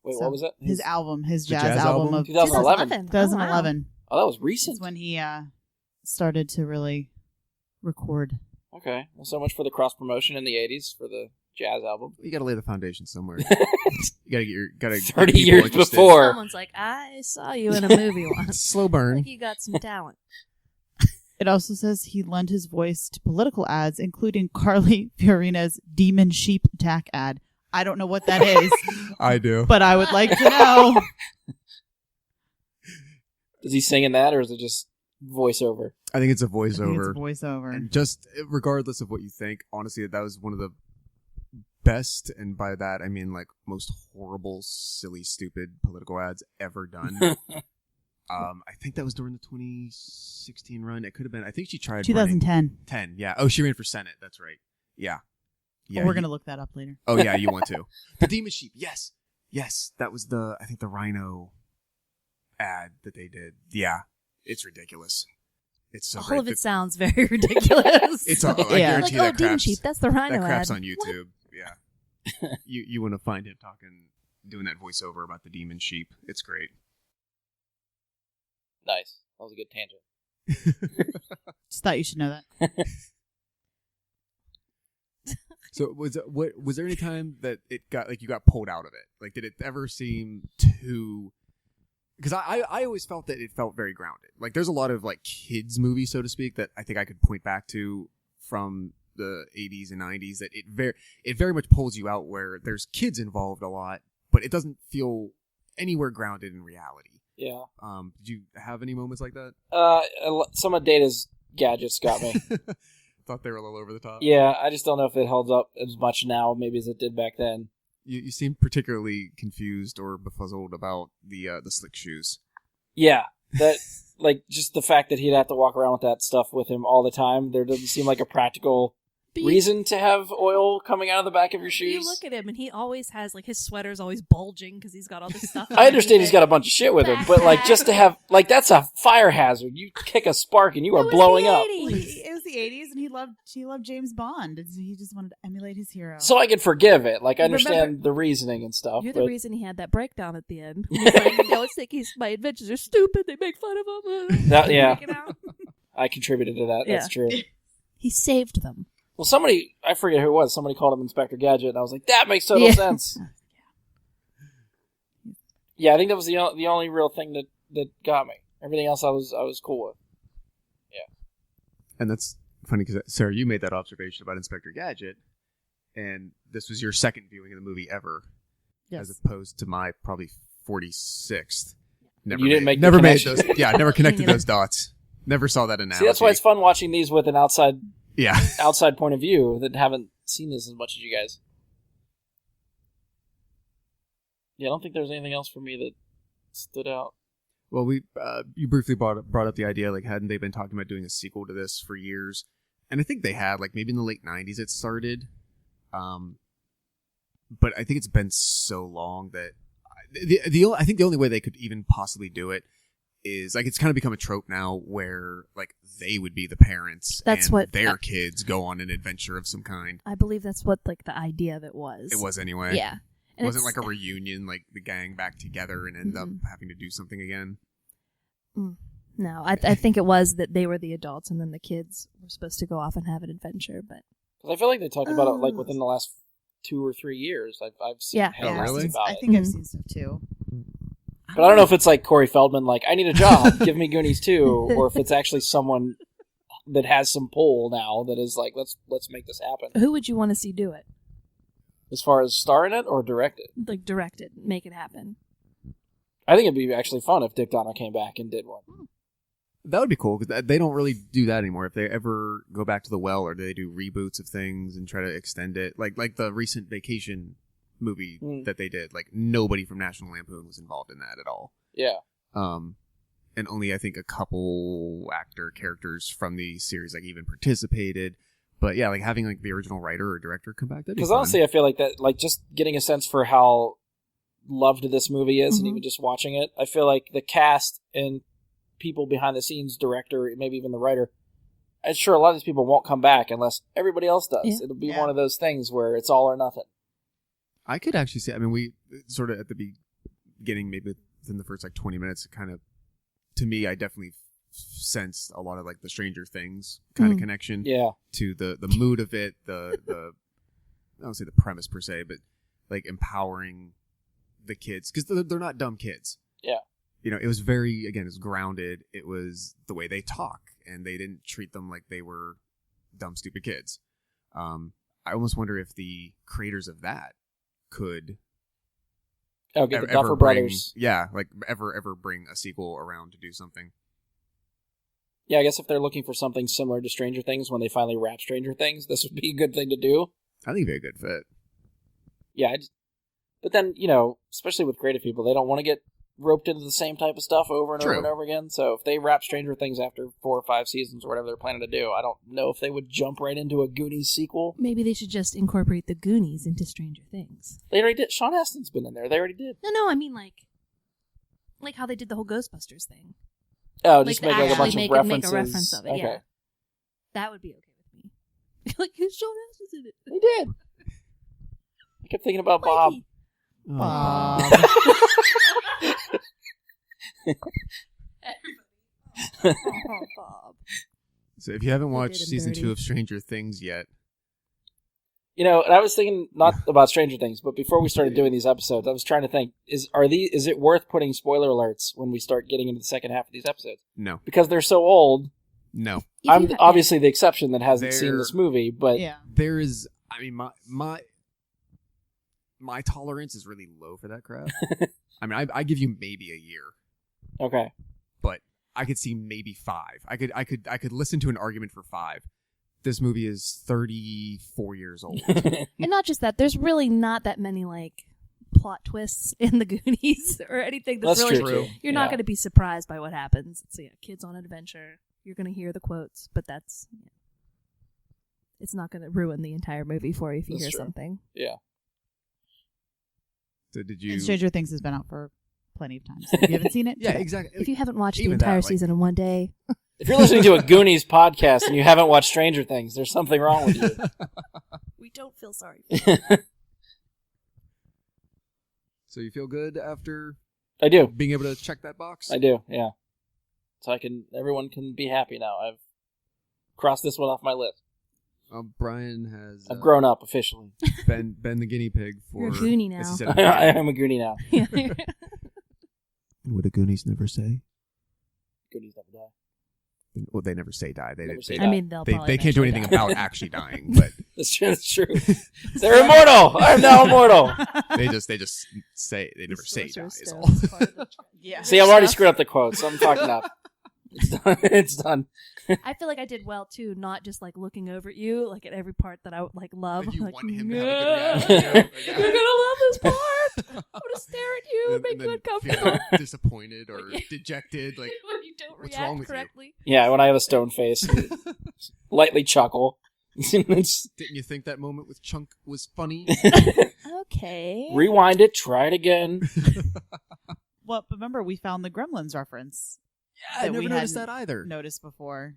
Speaker 1: Wait,
Speaker 2: So,
Speaker 1: what was it?
Speaker 2: His album, his
Speaker 3: The
Speaker 2: jazz,
Speaker 3: jazz
Speaker 2: album
Speaker 3: album?
Speaker 2: of
Speaker 1: 2011.
Speaker 2: 2011.
Speaker 1: Oh, that was recent.
Speaker 2: Is when he started to really record.
Speaker 1: Okay, well, so much for the cross promotion in the '80s for the jazz album.
Speaker 3: You got to lay the foundation somewhere. You got to
Speaker 1: 30 years before.
Speaker 6: Someone's like, I saw you in a movie once.
Speaker 3: Slow burn.
Speaker 6: Like you got some talent.
Speaker 2: It also says he lent his voice to political ads, including Carly Fiorina's Demon Sheep Attack ad. I don't know what that is,
Speaker 3: I do.
Speaker 2: but I would like to know.
Speaker 1: Does he sing in that, or is it just voiceover?
Speaker 3: I think it's a
Speaker 2: I think
Speaker 3: voiceover.
Speaker 2: it's a voiceover.
Speaker 3: And just regardless of what you think, honestly, that was one of the best, and by that I mean like most horrible, silly, stupid political ads ever done. I think that was during the 2016 run. It could have been. I think she tried
Speaker 2: 2010.
Speaker 3: 10. Yeah. Oh, she ran for Senate. That's right. Yeah. Yeah.
Speaker 2: We're going to look that up later.
Speaker 3: Oh yeah, you want to. The Demon Sheep. Yes. Yes. That was the Rhino ad that they did. Yeah. It's ridiculous. It's so
Speaker 6: All
Speaker 3: great.
Speaker 6: of it sounds very ridiculous.
Speaker 3: It's I
Speaker 2: Yeah.
Speaker 3: guarantee
Speaker 6: like,
Speaker 3: that
Speaker 6: Demon
Speaker 3: craps.
Speaker 6: Sheep, that's the Rhino
Speaker 3: That craps
Speaker 6: ad.
Speaker 3: on YouTube. Yeah. You want to find him doing that voiceover about the Demon Sheep. It's great.
Speaker 1: Nice. That was a good tangent.
Speaker 2: Just thought you should know that.
Speaker 3: So was there any time that it got like you got pulled out of it? Like did it ever seem too? Because I always felt that it felt very grounded. Like there's a lot of like kids movies, so to speak, that I think I could point back to from the 80s and 90s that it very much pulls you out where there's kids involved a lot, but it doesn't feel anywhere grounded in reality.
Speaker 1: Yeah.
Speaker 3: Did you have any moments like that?
Speaker 1: Some of Data's gadgets got me.
Speaker 3: Thought they were a little over the top.
Speaker 1: Yeah, I just don't know if it holds up as much now, maybe as it did back then.
Speaker 3: You seem particularly confused or befuddled about the slick shoes.
Speaker 1: Yeah, that like just the fact that he'd have to walk around with that stuff with him all the time. There doesn't seem like a practical reason to have oil coming out of the back of your shoes.
Speaker 6: You look at him, and he always has like his sweater's always bulging because he's got all this stuff.
Speaker 1: I understand he's got a bunch of shit with him, but like just to have like that's a fire hazard. You kick a spark and you are blowing up.
Speaker 2: It was the 80s, and he loved James Bond. He just wanted to emulate his hero.
Speaker 1: So I can forgive it. Like I understand
Speaker 6: Remember-
Speaker 1: the reasoning and stuff.
Speaker 6: You're
Speaker 1: but
Speaker 6: the reason he had that breakdown at the end. He's like, I always think my adventures are stupid. They make fun of him.
Speaker 1: yeah,
Speaker 6: Freaking out.
Speaker 1: I contributed to that. That's true.
Speaker 6: He saved them.
Speaker 1: Well, somebody, I forget who it was, somebody called him Inspector Gadget, and I was like, that makes total sense. Yeah, I think that was the only real thing that got me. Everything else I was cool with. Yeah.
Speaker 3: And that's funny because, Sarah, you made that observation about Inspector Gadget, and this was your second viewing of the movie ever,
Speaker 2: Yes.
Speaker 3: as opposed to my probably 46th. Never
Speaker 1: You didn't make the
Speaker 3: never made
Speaker 1: connection.
Speaker 3: those. Yeah, never connected
Speaker 6: neither.
Speaker 3: those dots. Never saw that analogy.
Speaker 1: See, that's why it's fun watching these with an outside
Speaker 3: Yeah.
Speaker 1: point of view that haven't seen this as much as you guys. Yeah, I don't think there's anything else for me that stood out.
Speaker 3: Well, you briefly brought up the idea, like, hadn't they been talking about doing a sequel to this for years? And I think they had, like, maybe in the late 90s it started. But I think it's been so long that I think the only way they could even possibly do it is, like, it's kind of become a trope now where, like, they would be the parents
Speaker 6: That's
Speaker 3: and
Speaker 6: what-
Speaker 3: their kids go on an adventure of some kind.
Speaker 6: I believe that's what like the idea of it was.
Speaker 3: It was anyway.
Speaker 6: Yeah.
Speaker 3: It
Speaker 6: And
Speaker 3: wasn't
Speaker 6: it's-
Speaker 3: like a reunion, like the gang back together and end up
Speaker 6: Mhm.
Speaker 3: having to do something again.
Speaker 6: No, I think it was that they were the adults and then the kids were supposed to go off and have an adventure. But
Speaker 1: Because I feel like they talked about it like within the last 2 or 3 years. I've seen
Speaker 6: Yeah.
Speaker 1: headlines
Speaker 3: really?
Speaker 1: about
Speaker 2: I
Speaker 1: it.
Speaker 2: think I've
Speaker 6: Mhm.
Speaker 2: seen stuff too.
Speaker 1: But I don't know if it's like Corey Feldman, like, I need a job, give me Goonies 2, or if it's actually someone that has some pull now that is like, let's make this happen.
Speaker 6: who would you want to see do it?
Speaker 1: As far as star in it or direct it?
Speaker 6: Like direct it, make it happen.
Speaker 1: I think it'd be actually fun if Dick Donner came back and did one.
Speaker 3: That would be cool because they don't really do that anymore. If they ever go back to the well, or do they do reboots of things and try to extend it, like the recent Vacation movie that they did, like nobody from National Lampoon was involved in that at all.
Speaker 1: Yeah.
Speaker 3: And only I think a couple characters from the series like even participated. But yeah, like having like the original writer or director come back, that'd be
Speaker 1: Because
Speaker 3: fun.
Speaker 1: honestly, I feel like that, like just getting a sense for how loved this movie is, and
Speaker 6: Mhm.
Speaker 1: even just watching it, I feel like the cast and people behind the scenes, director, maybe even the writer, I'm sure a lot of these people won't come back unless everybody else does.
Speaker 6: Yeah.
Speaker 1: It'll be
Speaker 2: Yeah.
Speaker 1: one of those things where it's all or nothing.
Speaker 3: I could actually say, I mean, we sort of at the beginning, maybe within the first like 20 minutes, kind of, to me, I definitely sensed a lot of like the Stranger Things kind of connection
Speaker 1: Yeah.
Speaker 3: to the mood of it, the I don't say the premise per se, but like empowering the kids because they're not dumb kids.
Speaker 1: Yeah.
Speaker 3: You know, it was very, again, it was grounded. It was the way they talk, and they didn't treat them like they were dumb, stupid kids. I almost wonder if the creators of that could
Speaker 1: Oh, get the
Speaker 3: ever
Speaker 1: Duffer
Speaker 3: bring,
Speaker 1: Brothers.
Speaker 3: yeah, like ever bring a sequel around to do something.
Speaker 1: Yeah, I guess if they're looking for something similar to Stranger Things when they finally wrap Stranger Things, this would be a good thing to do.
Speaker 3: I think it'd be a good fit.
Speaker 1: Yeah, but then, you know, especially with creative people, they don't want to get roped into the same type of stuff over and
Speaker 3: True.
Speaker 1: over and over again. So if they wrap Stranger Things after 4 or 5 seasons or whatever they're planning to do, I don't know if they would jump right into a Goonies sequel.
Speaker 6: Maybe they should just incorporate the Goonies into Stranger Things.
Speaker 1: They already did. Sean Astin's been in there. They already did.
Speaker 6: No, I mean like how they did the whole Ghostbusters thing.
Speaker 1: Oh, just make like a
Speaker 6: actually
Speaker 1: bunch
Speaker 6: make
Speaker 1: of
Speaker 6: a
Speaker 1: references.
Speaker 6: reference of it.
Speaker 1: Okay.
Speaker 6: Yeah, that would be okay with me. Like who's Sean Astin's in it?
Speaker 1: They did. I kept thinking about Bob.
Speaker 6: Mikey.
Speaker 2: Bob.
Speaker 6: Oh, Bob.
Speaker 3: So if you haven't
Speaker 6: They
Speaker 3: watched
Speaker 6: did him
Speaker 3: season
Speaker 6: dirty.
Speaker 3: 2 of Stranger Things yet,
Speaker 1: You know, and I was thinking not about Stranger Things, but before we started doing these episodes, I was trying to think: is it worth putting spoiler alerts when we start getting into the second half of these episodes?
Speaker 3: no,
Speaker 1: Because they're so old.
Speaker 3: no.
Speaker 6: If you
Speaker 1: I'm
Speaker 6: ha-
Speaker 1: obviously the exception that hasn't seen
Speaker 3: They're-
Speaker 1: this movie, but
Speaker 2: Yeah.
Speaker 3: There is, I mean, my tolerance is really low for that crap. I mean, I give you maybe a year,
Speaker 1: okay.
Speaker 3: but I could see maybe 5. I could listen to an argument for 5. This movie is 34 years old.
Speaker 6: And not just that, there's really not that many like plot twists in the Goonies or anything that's,
Speaker 1: That's
Speaker 6: really
Speaker 1: true.
Speaker 6: You're not
Speaker 1: Yeah.
Speaker 6: going to be surprised by what happens. It's kids on adventure. You're going to hear the quotes, but it's not going to ruin the entire movie for you if you
Speaker 1: That's
Speaker 6: hear
Speaker 1: true.
Speaker 6: something.
Speaker 1: Yeah.
Speaker 3: So did you?
Speaker 2: And Stranger Things has been out for plenty of times. If you haven't seen it,
Speaker 3: Yeah,
Speaker 2: check it.
Speaker 3: exactly.
Speaker 6: If you haven't watched the
Speaker 3: Even that,
Speaker 6: entire
Speaker 3: like-
Speaker 6: season in one day,
Speaker 1: If you're listening to a Goonies podcast and you haven't watched Stranger Things, there's something wrong with you.
Speaker 6: we don't feel sorry.
Speaker 3: So you feel good after
Speaker 1: I do.
Speaker 3: being able to check that box?
Speaker 1: I do, yeah. So everyone can be happy now. I've crossed this one off my list.
Speaker 3: Brian has
Speaker 1: I've grown up officially.
Speaker 3: been the guinea pig for.
Speaker 6: You're a Goonie
Speaker 3: as he
Speaker 6: now.
Speaker 3: said,
Speaker 1: I am a Goonie now.
Speaker 3: what do Goonies never say?
Speaker 1: Goonies never die.
Speaker 3: Well, they never say die. They
Speaker 1: Never say
Speaker 3: they,
Speaker 1: die.
Speaker 6: I mean, they'll
Speaker 3: they,
Speaker 6: probably
Speaker 3: they can't do
Speaker 6: eventually
Speaker 3: anything
Speaker 6: die.
Speaker 3: about actually dying, but
Speaker 1: That's true. They're immortal. I'm now immortal.
Speaker 3: they just say they never say die.
Speaker 6: Sorcerer's
Speaker 3: Is
Speaker 6: Stone
Speaker 3: all.
Speaker 6: is part of the
Speaker 2: Yeah.
Speaker 1: See, I've already screwed up the quotes. I'm fucking up. It's done. It's done.
Speaker 6: I feel like I did well too, not just like looking over at you, like at every part that I would like love.
Speaker 3: Like you
Speaker 6: like,
Speaker 3: want him to have a
Speaker 6: "Yeah,
Speaker 3: good reaction.
Speaker 6: You're gonna love this part. I'm gonna stare at you and make you
Speaker 3: then
Speaker 6: uncomfortable.
Speaker 3: feel disappointed or dejected. Like
Speaker 6: When you don't
Speaker 3: what's wrong
Speaker 6: react
Speaker 3: with you?
Speaker 6: correctly.
Speaker 1: Yeah, when I have a stone face, and lightly chuckle. It's-
Speaker 3: didn't you think that moment with Chunk was funny?
Speaker 6: Okay.
Speaker 1: Rewind it. Try it again.
Speaker 2: Well, but remember we found the Gremlins reference
Speaker 3: I
Speaker 2: that
Speaker 3: never
Speaker 2: we
Speaker 3: noticed
Speaker 2: hadn't
Speaker 3: that either.
Speaker 2: noticed before.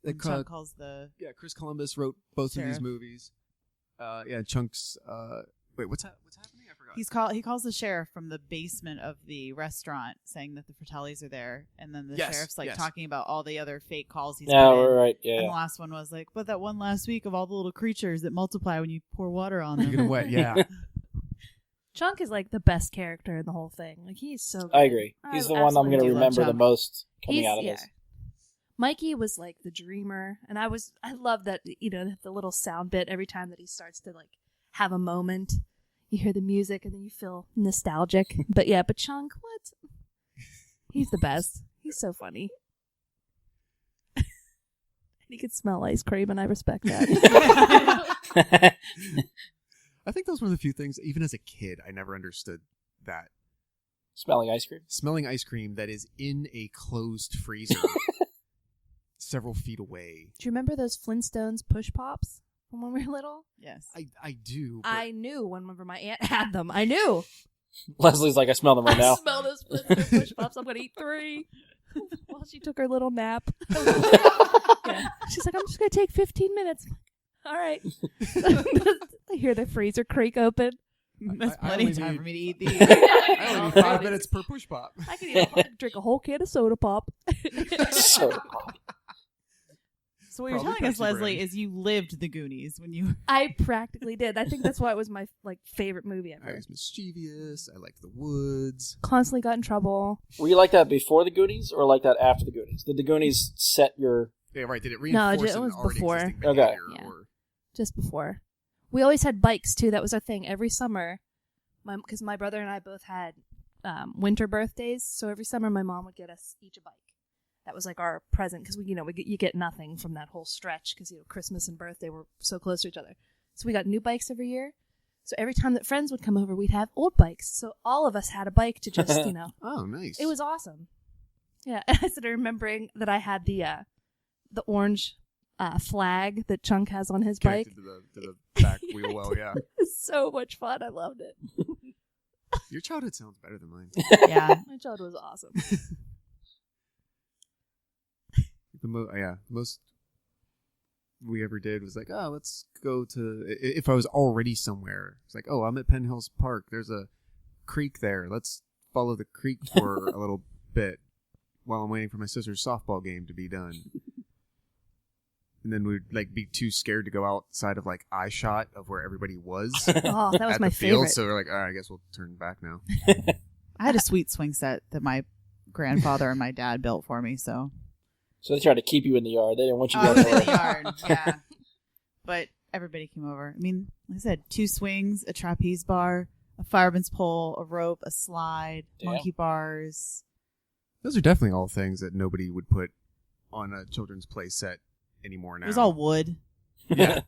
Speaker 3: Like,
Speaker 2: When Chuck calls the
Speaker 3: yeah, Chris Columbus wrote both of these
Speaker 2: Sheriff.
Speaker 3: movies. Yeah, Chunk's. Wait, what's happening? I forgot.
Speaker 2: he calls the sheriff from the basement of the restaurant, saying that the Fratellis are there, and then the
Speaker 3: Yes,
Speaker 2: sheriff's like
Speaker 3: yes.
Speaker 2: talking about all the other fake calls he's
Speaker 1: Yeah,
Speaker 2: put in.
Speaker 1: we're right.
Speaker 2: And
Speaker 1: Yeah.
Speaker 2: the last one was like, but that one last week of all the little creatures that multiply when you pour water on
Speaker 3: You
Speaker 2: them.
Speaker 3: get him wet. Yeah.
Speaker 6: Chunk is like the best character in the whole thing. Like he's so good.
Speaker 1: I agree. He's the one I'm going to
Speaker 2: absolutely love
Speaker 1: remember the
Speaker 2: Chuck.
Speaker 1: most coming
Speaker 6: He's-
Speaker 1: out of
Speaker 6: yeah.
Speaker 1: this.
Speaker 6: Mikey was like the dreamer, and I love that, you know, the little sound bit every time that he starts to like have a moment. You hear the music and then you feel nostalgic. But Chunk, what? He's the best. He's so funny. He could smell ice cream, and I respect that.
Speaker 3: I think that was one of the few things, even as a kid, I never understood that.
Speaker 1: Smelling ice cream.
Speaker 3: Smelling ice cream that is in a closed freezer several feet away.
Speaker 6: Do you remember those Flintstones push pops from when we were little?
Speaker 2: Yes.
Speaker 3: I do. But
Speaker 6: I knew whenever my aunt had them. I knew.
Speaker 1: Leslie's like, I smell them right
Speaker 6: I
Speaker 1: now.
Speaker 6: smell those Flintstone push pops. I'm gonna eat 3 while she took her little nap. Yeah. She's like, I'm just gonna take 15 minutes. All right. I hear the freezer creak open.
Speaker 2: That's
Speaker 3: I
Speaker 2: plenty
Speaker 3: only
Speaker 2: of time
Speaker 3: need-
Speaker 2: for me to eat these.
Speaker 3: I only need 5 minutes per push pop.
Speaker 6: I could drink a whole can of soda pop.
Speaker 1: So,
Speaker 2: So what you're
Speaker 3: Probably
Speaker 2: telling us,
Speaker 3: Pepsi
Speaker 2: Leslie,
Speaker 3: brand.
Speaker 2: is you lived the Goonies when you.
Speaker 6: I practically did. I think that's why it was my favorite movie
Speaker 3: I
Speaker 6: ever.
Speaker 3: was mischievous. I liked the woods.
Speaker 6: Constantly got in trouble.
Speaker 1: were you like that before the Goonies or like that after the Goonies? Did the Goonies set your...
Speaker 3: Yeah, right. Did it
Speaker 6: No,
Speaker 3: reinforce
Speaker 6: it
Speaker 3: an
Speaker 6: was
Speaker 3: already
Speaker 6: before.
Speaker 3: existing
Speaker 1: Okay.
Speaker 3: behavior?
Speaker 6: Yeah.
Speaker 3: Or
Speaker 6: Just before. We always had bikes too. That was our thing. Every summer, because my brother and I both had winter birthdays, so every summer my mom would get us each a bike. That was like our present because you get nothing from that whole stretch because Christmas and birthday were so close to each other. So we got new bikes every year. So every time that friends would come over, we'd have old bikes. So all of us had a bike to just
Speaker 3: oh, nice.
Speaker 6: It was awesome. Yeah, and I started remembering that I had the orange flag that Chunk has on his bike.
Speaker 3: Connected to the back wheel well. Yeah.
Speaker 6: It's so much fun. I loved it.
Speaker 3: Your childhood sounds better than mine.
Speaker 2: Yeah.
Speaker 6: My childhood was awesome.
Speaker 3: Most we ever did was like, oh, let's go to. If I was already somewhere, it's like, oh, I'm at Penn Hills Park. There's a creek there. Let's follow the creek for a little bit while I'm waiting for my sister's softball game to be done. And then we'd like be too scared to go outside of like eye shot of where everybody was
Speaker 6: Oh, that was
Speaker 3: at
Speaker 6: my
Speaker 3: the field.
Speaker 6: favorite.
Speaker 3: So we're like, all right, I guess we'll turn back now.
Speaker 2: I had a sweet swing set that my grandfather and my dad built for me, so.
Speaker 1: So they tried to keep you in the yard. They didn't want you
Speaker 2: I
Speaker 1: to
Speaker 2: was
Speaker 1: go
Speaker 2: in the
Speaker 1: anywhere.
Speaker 2: yard, yeah. But everybody came over. I mean, like I said, 2 swings, a trapeze bar, a fireman's pole, a rope, a slide,
Speaker 1: Damn.
Speaker 2: monkey bars.
Speaker 3: Those are definitely all things that nobody would put on a children's play set anymore now.
Speaker 2: It was all wood.
Speaker 3: Yeah.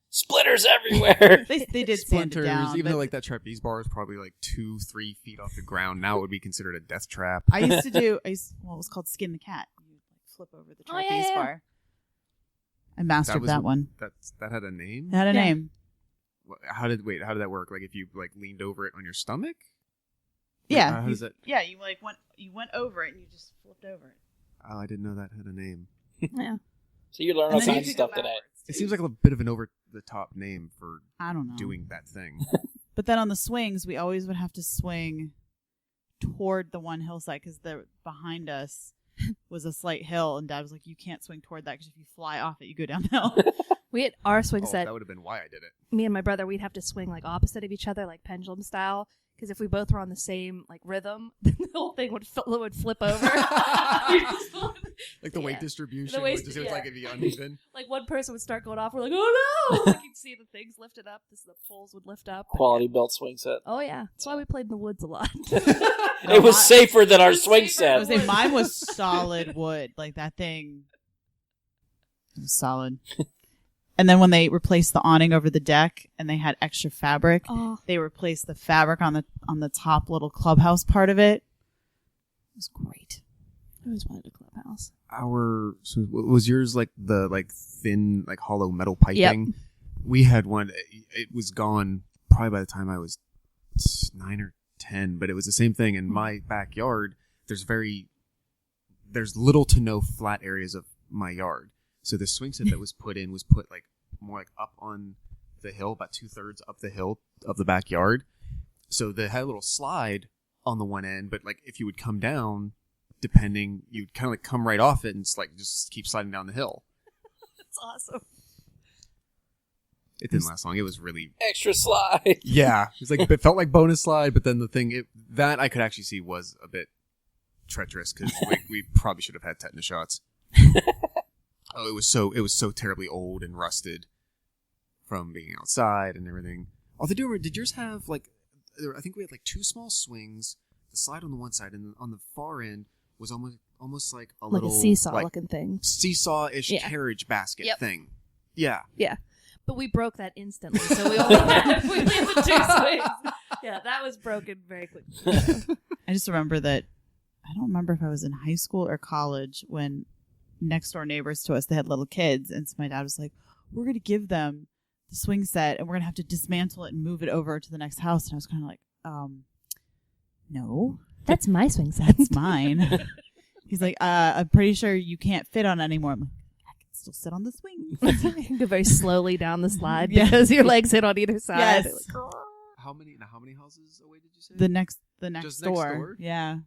Speaker 1: Splitters everywhere.
Speaker 2: They did sand it
Speaker 3: Splinters,
Speaker 2: down.
Speaker 3: even
Speaker 2: but
Speaker 3: though like that trapeze bar is probably like 2-3 feet off the ground. Now it would be considered a death trap.
Speaker 2: I used to do, it was called Skin the Cat. You would like flip over the
Speaker 6: Oh, yeah,
Speaker 2: trapeze
Speaker 6: yeah.
Speaker 2: bar. I mastered that one.
Speaker 3: That had a name.
Speaker 2: It had a
Speaker 6: Yeah.
Speaker 2: name.
Speaker 3: How did that work? Like if you like leaned over it on your stomach?
Speaker 2: Yeah.
Speaker 3: How does that?
Speaker 2: Yeah, you went over it and you just flipped over it.
Speaker 3: Oh, I didn't know that had a name.
Speaker 6: Yeah.
Speaker 1: So you learn all
Speaker 2: And then you
Speaker 1: kinds of
Speaker 2: could go
Speaker 1: stuff today.
Speaker 2: backwards,
Speaker 3: It
Speaker 2: too.
Speaker 3: seems like a bit of an over the top name for
Speaker 2: I don't know.
Speaker 3: doing that thing.
Speaker 2: But then on the swings, we always would have to swing toward the one hillside because the behind us was a slight hill, and Dad was like, "You can't swing toward that because if you fly off it, you go downhill."
Speaker 6: We had our swing
Speaker 3: Oh,
Speaker 6: set.
Speaker 3: that would have been why I did it.
Speaker 6: Me and my brother, we'd have to swing like opposite of each other, like pendulum style, because if we both were on the same like rhythm, then the whole thing would flip over.
Speaker 3: Like the weight
Speaker 6: Yeah.
Speaker 3: distribution
Speaker 6: The weight-
Speaker 3: would just, it was
Speaker 6: yeah.
Speaker 3: like it'd be uneven.
Speaker 6: Like one person would start going off. We're like, oh no! Like you'd see the things lifted up. The poles would lift up.
Speaker 1: Quality belt swing set.
Speaker 6: Oh yeah, that's why we played in the woods a lot.
Speaker 1: It was safer than our
Speaker 4: It was
Speaker 1: swing
Speaker 4: safer.
Speaker 2: I
Speaker 1: set.
Speaker 2: was saying mine was solid wood. Like that thing was solid. And then when they replaced the awning over the deck and they had extra fabric,
Speaker 6: Oh,
Speaker 2: they replaced the fabric on the top little clubhouse part of it. It was great.
Speaker 6: I always wanted a clubhouse.
Speaker 3: So was yours like the thin hollow metal piping? We had one. It was gone probably by the time I was 9 or 10, but it was the same thing in my backyard. There's little to no flat areas of my yard. So the swing set that was put like more like up on the hill, about 2/3 up the hill of the backyard. So they had a little slide on the one end, but like if you would come down, depending, you'd kind of like come right off it and just keep sliding down the hill.
Speaker 6: That's awesome.
Speaker 3: It didn't last long. It was really
Speaker 1: Extra slide.
Speaker 3: yeah. It was like it felt like bonus slide, but then the thing that I could actually see was a bit treacherous because we probably should have had tetanus shots. Oh, it was so terribly old and rusted from being outside and everything. Oh, did yours have I think we had 2 small swings, the slide on the one side, and on the far end was almost like a
Speaker 6: Like
Speaker 3: little
Speaker 6: a seesaw looking thing.
Speaker 3: seesaw-ish
Speaker 6: Yeah.
Speaker 3: carriage basket
Speaker 6: Yep.
Speaker 3: thing. Yeah.
Speaker 6: Yeah. But we broke that instantly, so we only had the 2 swings. Yeah, that was broken very quickly.
Speaker 2: I just remember that I don't remember if I was in high school or college when next door neighbors to us, they had little kids, and so my dad was like, we're going to give them the swing set and we're going to have to dismantle it and move it over to the next house. And I was kind of like, no,
Speaker 6: That's my swing set.
Speaker 2: that's mine. He's like, I'm pretty sure you can't fit on it anymore. I'm like, I can still sit on the swing.
Speaker 6: You can go very slowly down the slide
Speaker 2: Yeah.
Speaker 6: because your legs hit on either side.
Speaker 2: Yes.
Speaker 3: How many houses away did you say?
Speaker 2: The next
Speaker 3: Just next
Speaker 2: door.
Speaker 3: door?
Speaker 2: Yeah.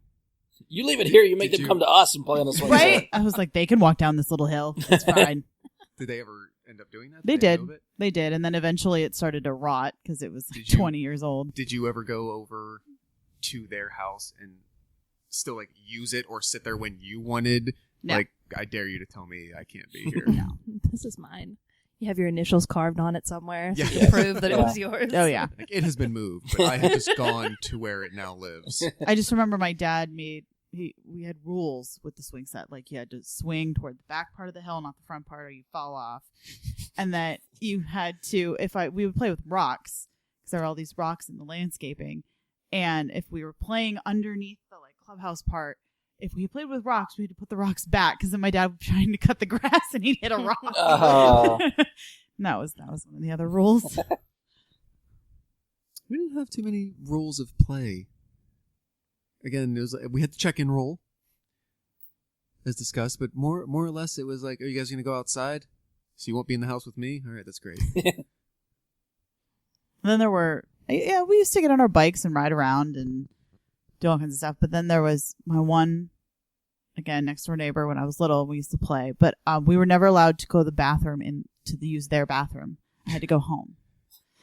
Speaker 1: You leave it here, you make
Speaker 3: Did
Speaker 1: them
Speaker 3: you-
Speaker 1: come to us and play on the swing
Speaker 2: Right?
Speaker 1: set.
Speaker 2: I was like, they can walk down this little hill. It's fine.
Speaker 3: Did they ever end up doing that?
Speaker 2: They
Speaker 3: they
Speaker 2: did.
Speaker 3: move it?
Speaker 2: They did. And then eventually it started to rot because it was
Speaker 3: Did you-
Speaker 2: 20 years old.
Speaker 3: Did you ever go over to their house and still use it or sit there when you wanted?
Speaker 2: No.
Speaker 3: I dare you to tell me I can't be here.
Speaker 2: No.
Speaker 6: This is mine. You have your initials carved on it somewhere
Speaker 3: Yeah.
Speaker 6: to prove that it
Speaker 1: Yeah.
Speaker 6: was yours.
Speaker 2: Oh, yeah.
Speaker 3: It has been moved, but I have just gone to where it now lives.
Speaker 2: I just remember my dad we had rules with the swing set. Like you had to swing toward the back part of the hill, not the front part, or you fall off. And that you had to, we would play with rocks because there are all these rocks in the landscaping. And if we were playing underneath the clubhouse part, if we played with rocks, we had to put the rocks back because then my dad was trying to cut the grass and he'd hit a rock.
Speaker 1: Oh.
Speaker 2: And that was one of the other rules.
Speaker 3: We didn't have too many rules of play. Again, we had the check-in roll, as discussed, but more or less it was like, are you guys going to go outside? So you won't be in the house with me? All right, that's great.
Speaker 2: And then there were, we used to get on our bikes and ride around and do all kinds of stuff. But then there was my one, again, next door neighbor when I was little. We used to play, but we were never allowed to go to the bathroom to use their bathroom. I had to go home.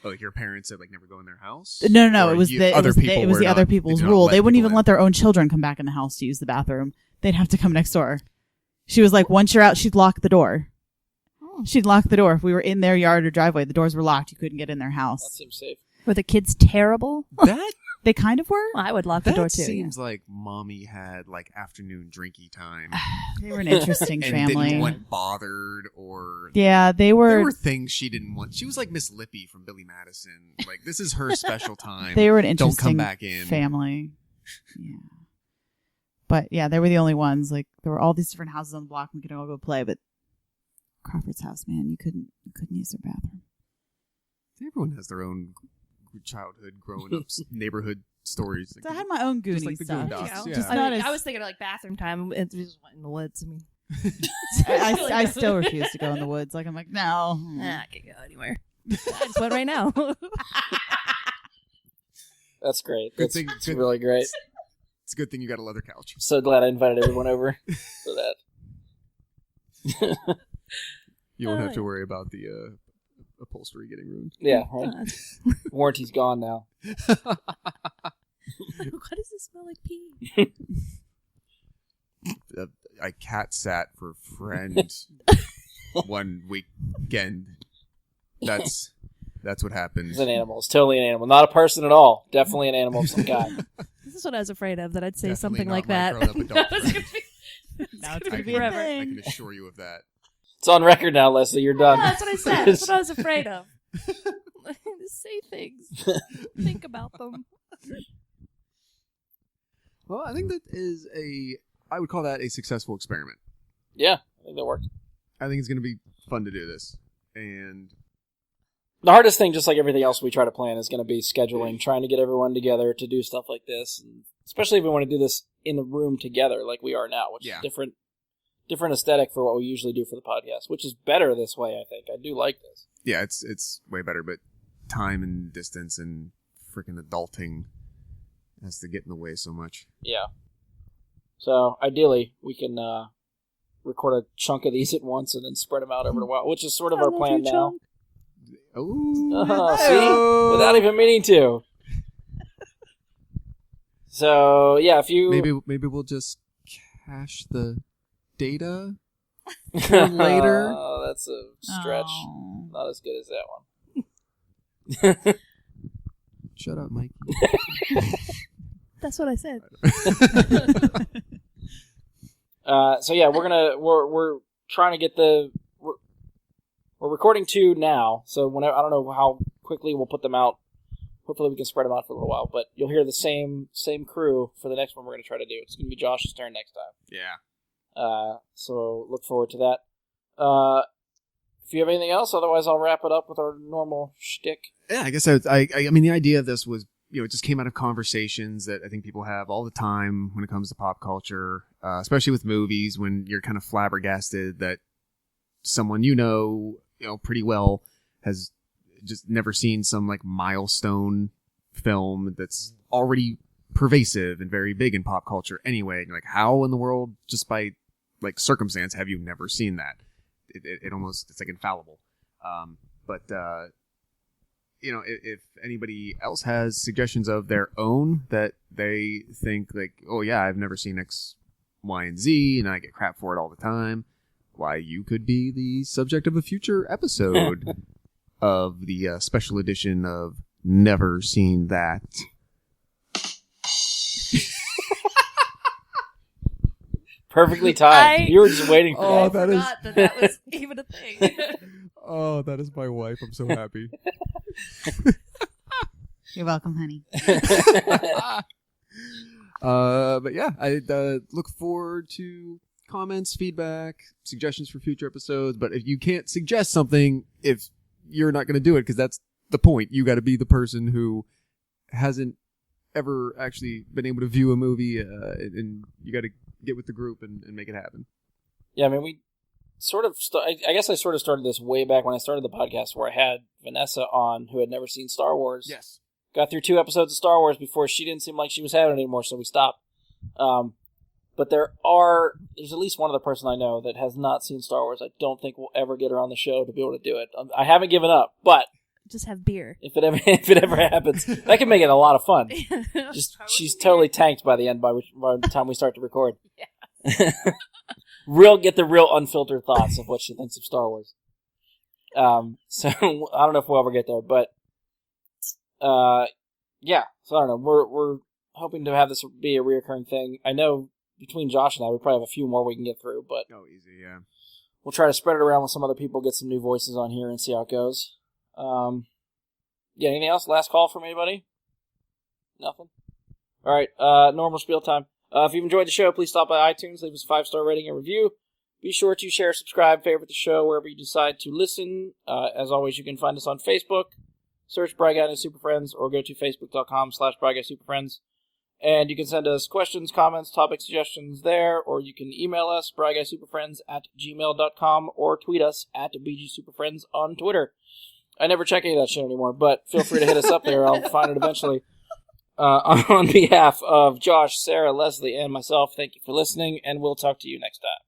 Speaker 3: Oh, your parents said never go in their house?
Speaker 2: No,
Speaker 3: Or
Speaker 2: it was
Speaker 3: you-
Speaker 2: the
Speaker 3: other people
Speaker 2: it was
Speaker 3: were
Speaker 2: the
Speaker 3: not-
Speaker 2: other
Speaker 3: they
Speaker 2: people's
Speaker 3: did not
Speaker 2: rule.
Speaker 3: let
Speaker 2: They wouldn't
Speaker 3: people
Speaker 2: even
Speaker 3: in.
Speaker 2: let their own children come back in the house to use the bathroom. They'd have to come next door. She was like, once you're out, she'd lock the door.
Speaker 6: Oh.
Speaker 2: She'd lock the door. If we were in their yard or driveway, the doors were locked. You couldn't get in their
Speaker 1: That
Speaker 2: house.
Speaker 1: seems safe.
Speaker 6: Were the kids terrible?
Speaker 3: That
Speaker 2: They kind of were.
Speaker 6: Well, I would lock the door
Speaker 3: that
Speaker 6: too.
Speaker 3: seems like mommy had afternoon drinky time
Speaker 2: They were an interesting
Speaker 3: and
Speaker 2: family.
Speaker 3: didn't want bothered or
Speaker 2: Yeah, they
Speaker 3: there
Speaker 2: were.
Speaker 3: were things she didn't want. She was like Miss Lippy from Billy Madison. This is her special time.
Speaker 2: They were an
Speaker 3: Don't
Speaker 2: interesting
Speaker 3: come back in.
Speaker 2: family. Yeah. But yeah, they were the only ones. There were all these different houses on the block. We could all go play, but Crawford's house, man, you couldn't use their bathroom.
Speaker 3: Everyone has their own childhood, growing up, neighborhood stories.
Speaker 2: So I had my own Goonies
Speaker 3: just like the
Speaker 2: stuff.
Speaker 3: Goondocks.
Speaker 6: You know,
Speaker 3: Yeah.
Speaker 2: Just
Speaker 6: I,
Speaker 2: not
Speaker 6: mean,
Speaker 2: as-
Speaker 6: I was thinking bathroom time. It just went in the woods. I mean,
Speaker 2: I still refuse to go in the woods. I'm like, no.
Speaker 6: I could go anywhere. I just went right now.
Speaker 1: That's great.
Speaker 3: Good
Speaker 1: That's
Speaker 3: thing-
Speaker 1: it's
Speaker 3: good-
Speaker 1: really great.
Speaker 3: It's a good thing you got a leather couch.
Speaker 1: So glad I invited everyone over for that.
Speaker 3: You won't
Speaker 6: Oh,
Speaker 3: have to
Speaker 6: yeah.
Speaker 3: worry about the upholstery getting ruined.
Speaker 1: Yeah, right. Warranty's gone now.
Speaker 6: Why does it smell like pee?
Speaker 3: I cat sat for friend one weekend. That's what happens.
Speaker 1: It's an animal. It's totally an animal. Not a person at all. Definitely an animal of some kind.
Speaker 6: This is what I was afraid of, that I'd say
Speaker 3: Definitely
Speaker 6: something
Speaker 3: not
Speaker 6: like
Speaker 3: my
Speaker 6: that.
Speaker 3: grown-up adult friend.
Speaker 2: Now it's
Speaker 3: I
Speaker 2: gonna be
Speaker 3: can-
Speaker 2: a
Speaker 3: I
Speaker 2: thing.
Speaker 3: can assure you of that.
Speaker 1: It's on record now, Leslie. You're done.
Speaker 6: Yeah, that's what I said. That's what I was afraid of. Just say things. Think about them.
Speaker 3: Well, I think that is I would call that a successful experiment.
Speaker 1: Yeah, I think that worked.
Speaker 3: I think it's going to be fun to do this. And
Speaker 1: The hardest thing, just like everything else we try to plan, is going to be scheduling, trying to get everyone together to do stuff like this. And especially if we want to do this in the room together like we are now, which is different aesthetic for what we usually do for the podcast, which is better this way, I think. I do like this.
Speaker 3: yeah, it's way better, but time and distance and freaking adulting has to get in the way so much.
Speaker 1: Yeah. So, ideally, we can record a chunk of these at once and then spread them out over a while, which is sort of our plan now.
Speaker 3: Oh,
Speaker 1: See? Without even meaning to. So, yeah, if you...
Speaker 3: maybe we'll just cache the data for later.
Speaker 1: Oh, that's a stretch.
Speaker 2: Oh.
Speaker 1: Not as good as that one.
Speaker 3: Shut up, Mike.
Speaker 6: That's what I said.
Speaker 1: So yeah, we're trying to get we're recording 2 now. So whenever, I don't know how quickly we'll put them out. Hopefully we can spread them out for a little while. But you'll hear the same crew for the next one we're going to try to do. It's going to be Josh's turn next time.
Speaker 3: Yeah.
Speaker 1: So look forward to that. If you have anything else, otherwise I'll wrap it up with our normal shtick.
Speaker 3: Yeah, I guess I mean, the idea of this was, it just came out of conversations that I think people have all the time when it comes to pop culture, especially with movies, when you're kind of flabbergasted that someone you know pretty well has just never seen some like milestone film that's already pervasive and very big in pop culture anyway. And you're like, how in the world, just by like circumstance, have you never seen that? It almost, it's like infallible. But if anybody else has suggestions of their own that they think like, oh yeah, I've never seen X, Y, and Z, and I get crap for it all the time, why, you could be the subject of a future episode of the special edition of Never Seen That.
Speaker 1: Perfectly timed. You were just waiting for
Speaker 3: Oh,
Speaker 1: that.
Speaker 6: I forgot that was even a thing.
Speaker 3: Oh, that is my wife. I'm so happy.
Speaker 2: You're welcome, honey.
Speaker 3: But yeah, I look forward to comments, feedback, suggestions for future episodes. But if you can't suggest something, if you're not going to do it, because that's the point. You got to be the person who hasn't ever actually been able to view a movie, and you got to get with the group and make it happen.
Speaker 1: Yeah, I mean, we sort of... I guess I sort of started this way back when I started the podcast, where I had Vanessa on, who had never seen Star Wars.
Speaker 3: Yes.
Speaker 1: Got through 2 episodes of Star Wars before she didn't seem like she was having it anymore, so we stopped. But there's at least one other person I know that has not seen Star Wars. I don't think we'll ever get her on the show to be able to do it. I haven't given up, but
Speaker 6: Just have beer.
Speaker 1: if it ever happens, that can make it a lot of fun. Just she's totally tanked by the end by the time we start to record. Get the real unfiltered thoughts of what she thinks of Star Wars. So I don't know if we'll ever get there, but yeah. So I don't know. We're hoping to have this be a reoccurring thing. I know between Josh and I, we probably have a few more we can get through, but
Speaker 3: Easy, yeah.
Speaker 1: we'll try to spread it around with some other people, get some new voices on here, and see how it goes. Yeah, anything else? Last call from anybody? Nothing? Alright, normal spiel time. If you've enjoyed the show, please stop by iTunes, leave us a 5-star rating and review. Be sure to share, subscribe, favorite the show wherever you decide to listen. As always, you can find us on Facebook. Search Bry Guy and Super Friends, or go to facebook.com/BryGuySuperFriends. And you can send us questions, comments, topic suggestions there, or you can email us, bryguysuperfriends@gmail.com, or tweet us at BGSuperFriends on Twitter. I never check any of that shit anymore, but feel free to hit us up there. I'll find it eventually. On behalf of Josh, Sarah, Leslie, and myself, thank you for listening, and we'll talk to you next time.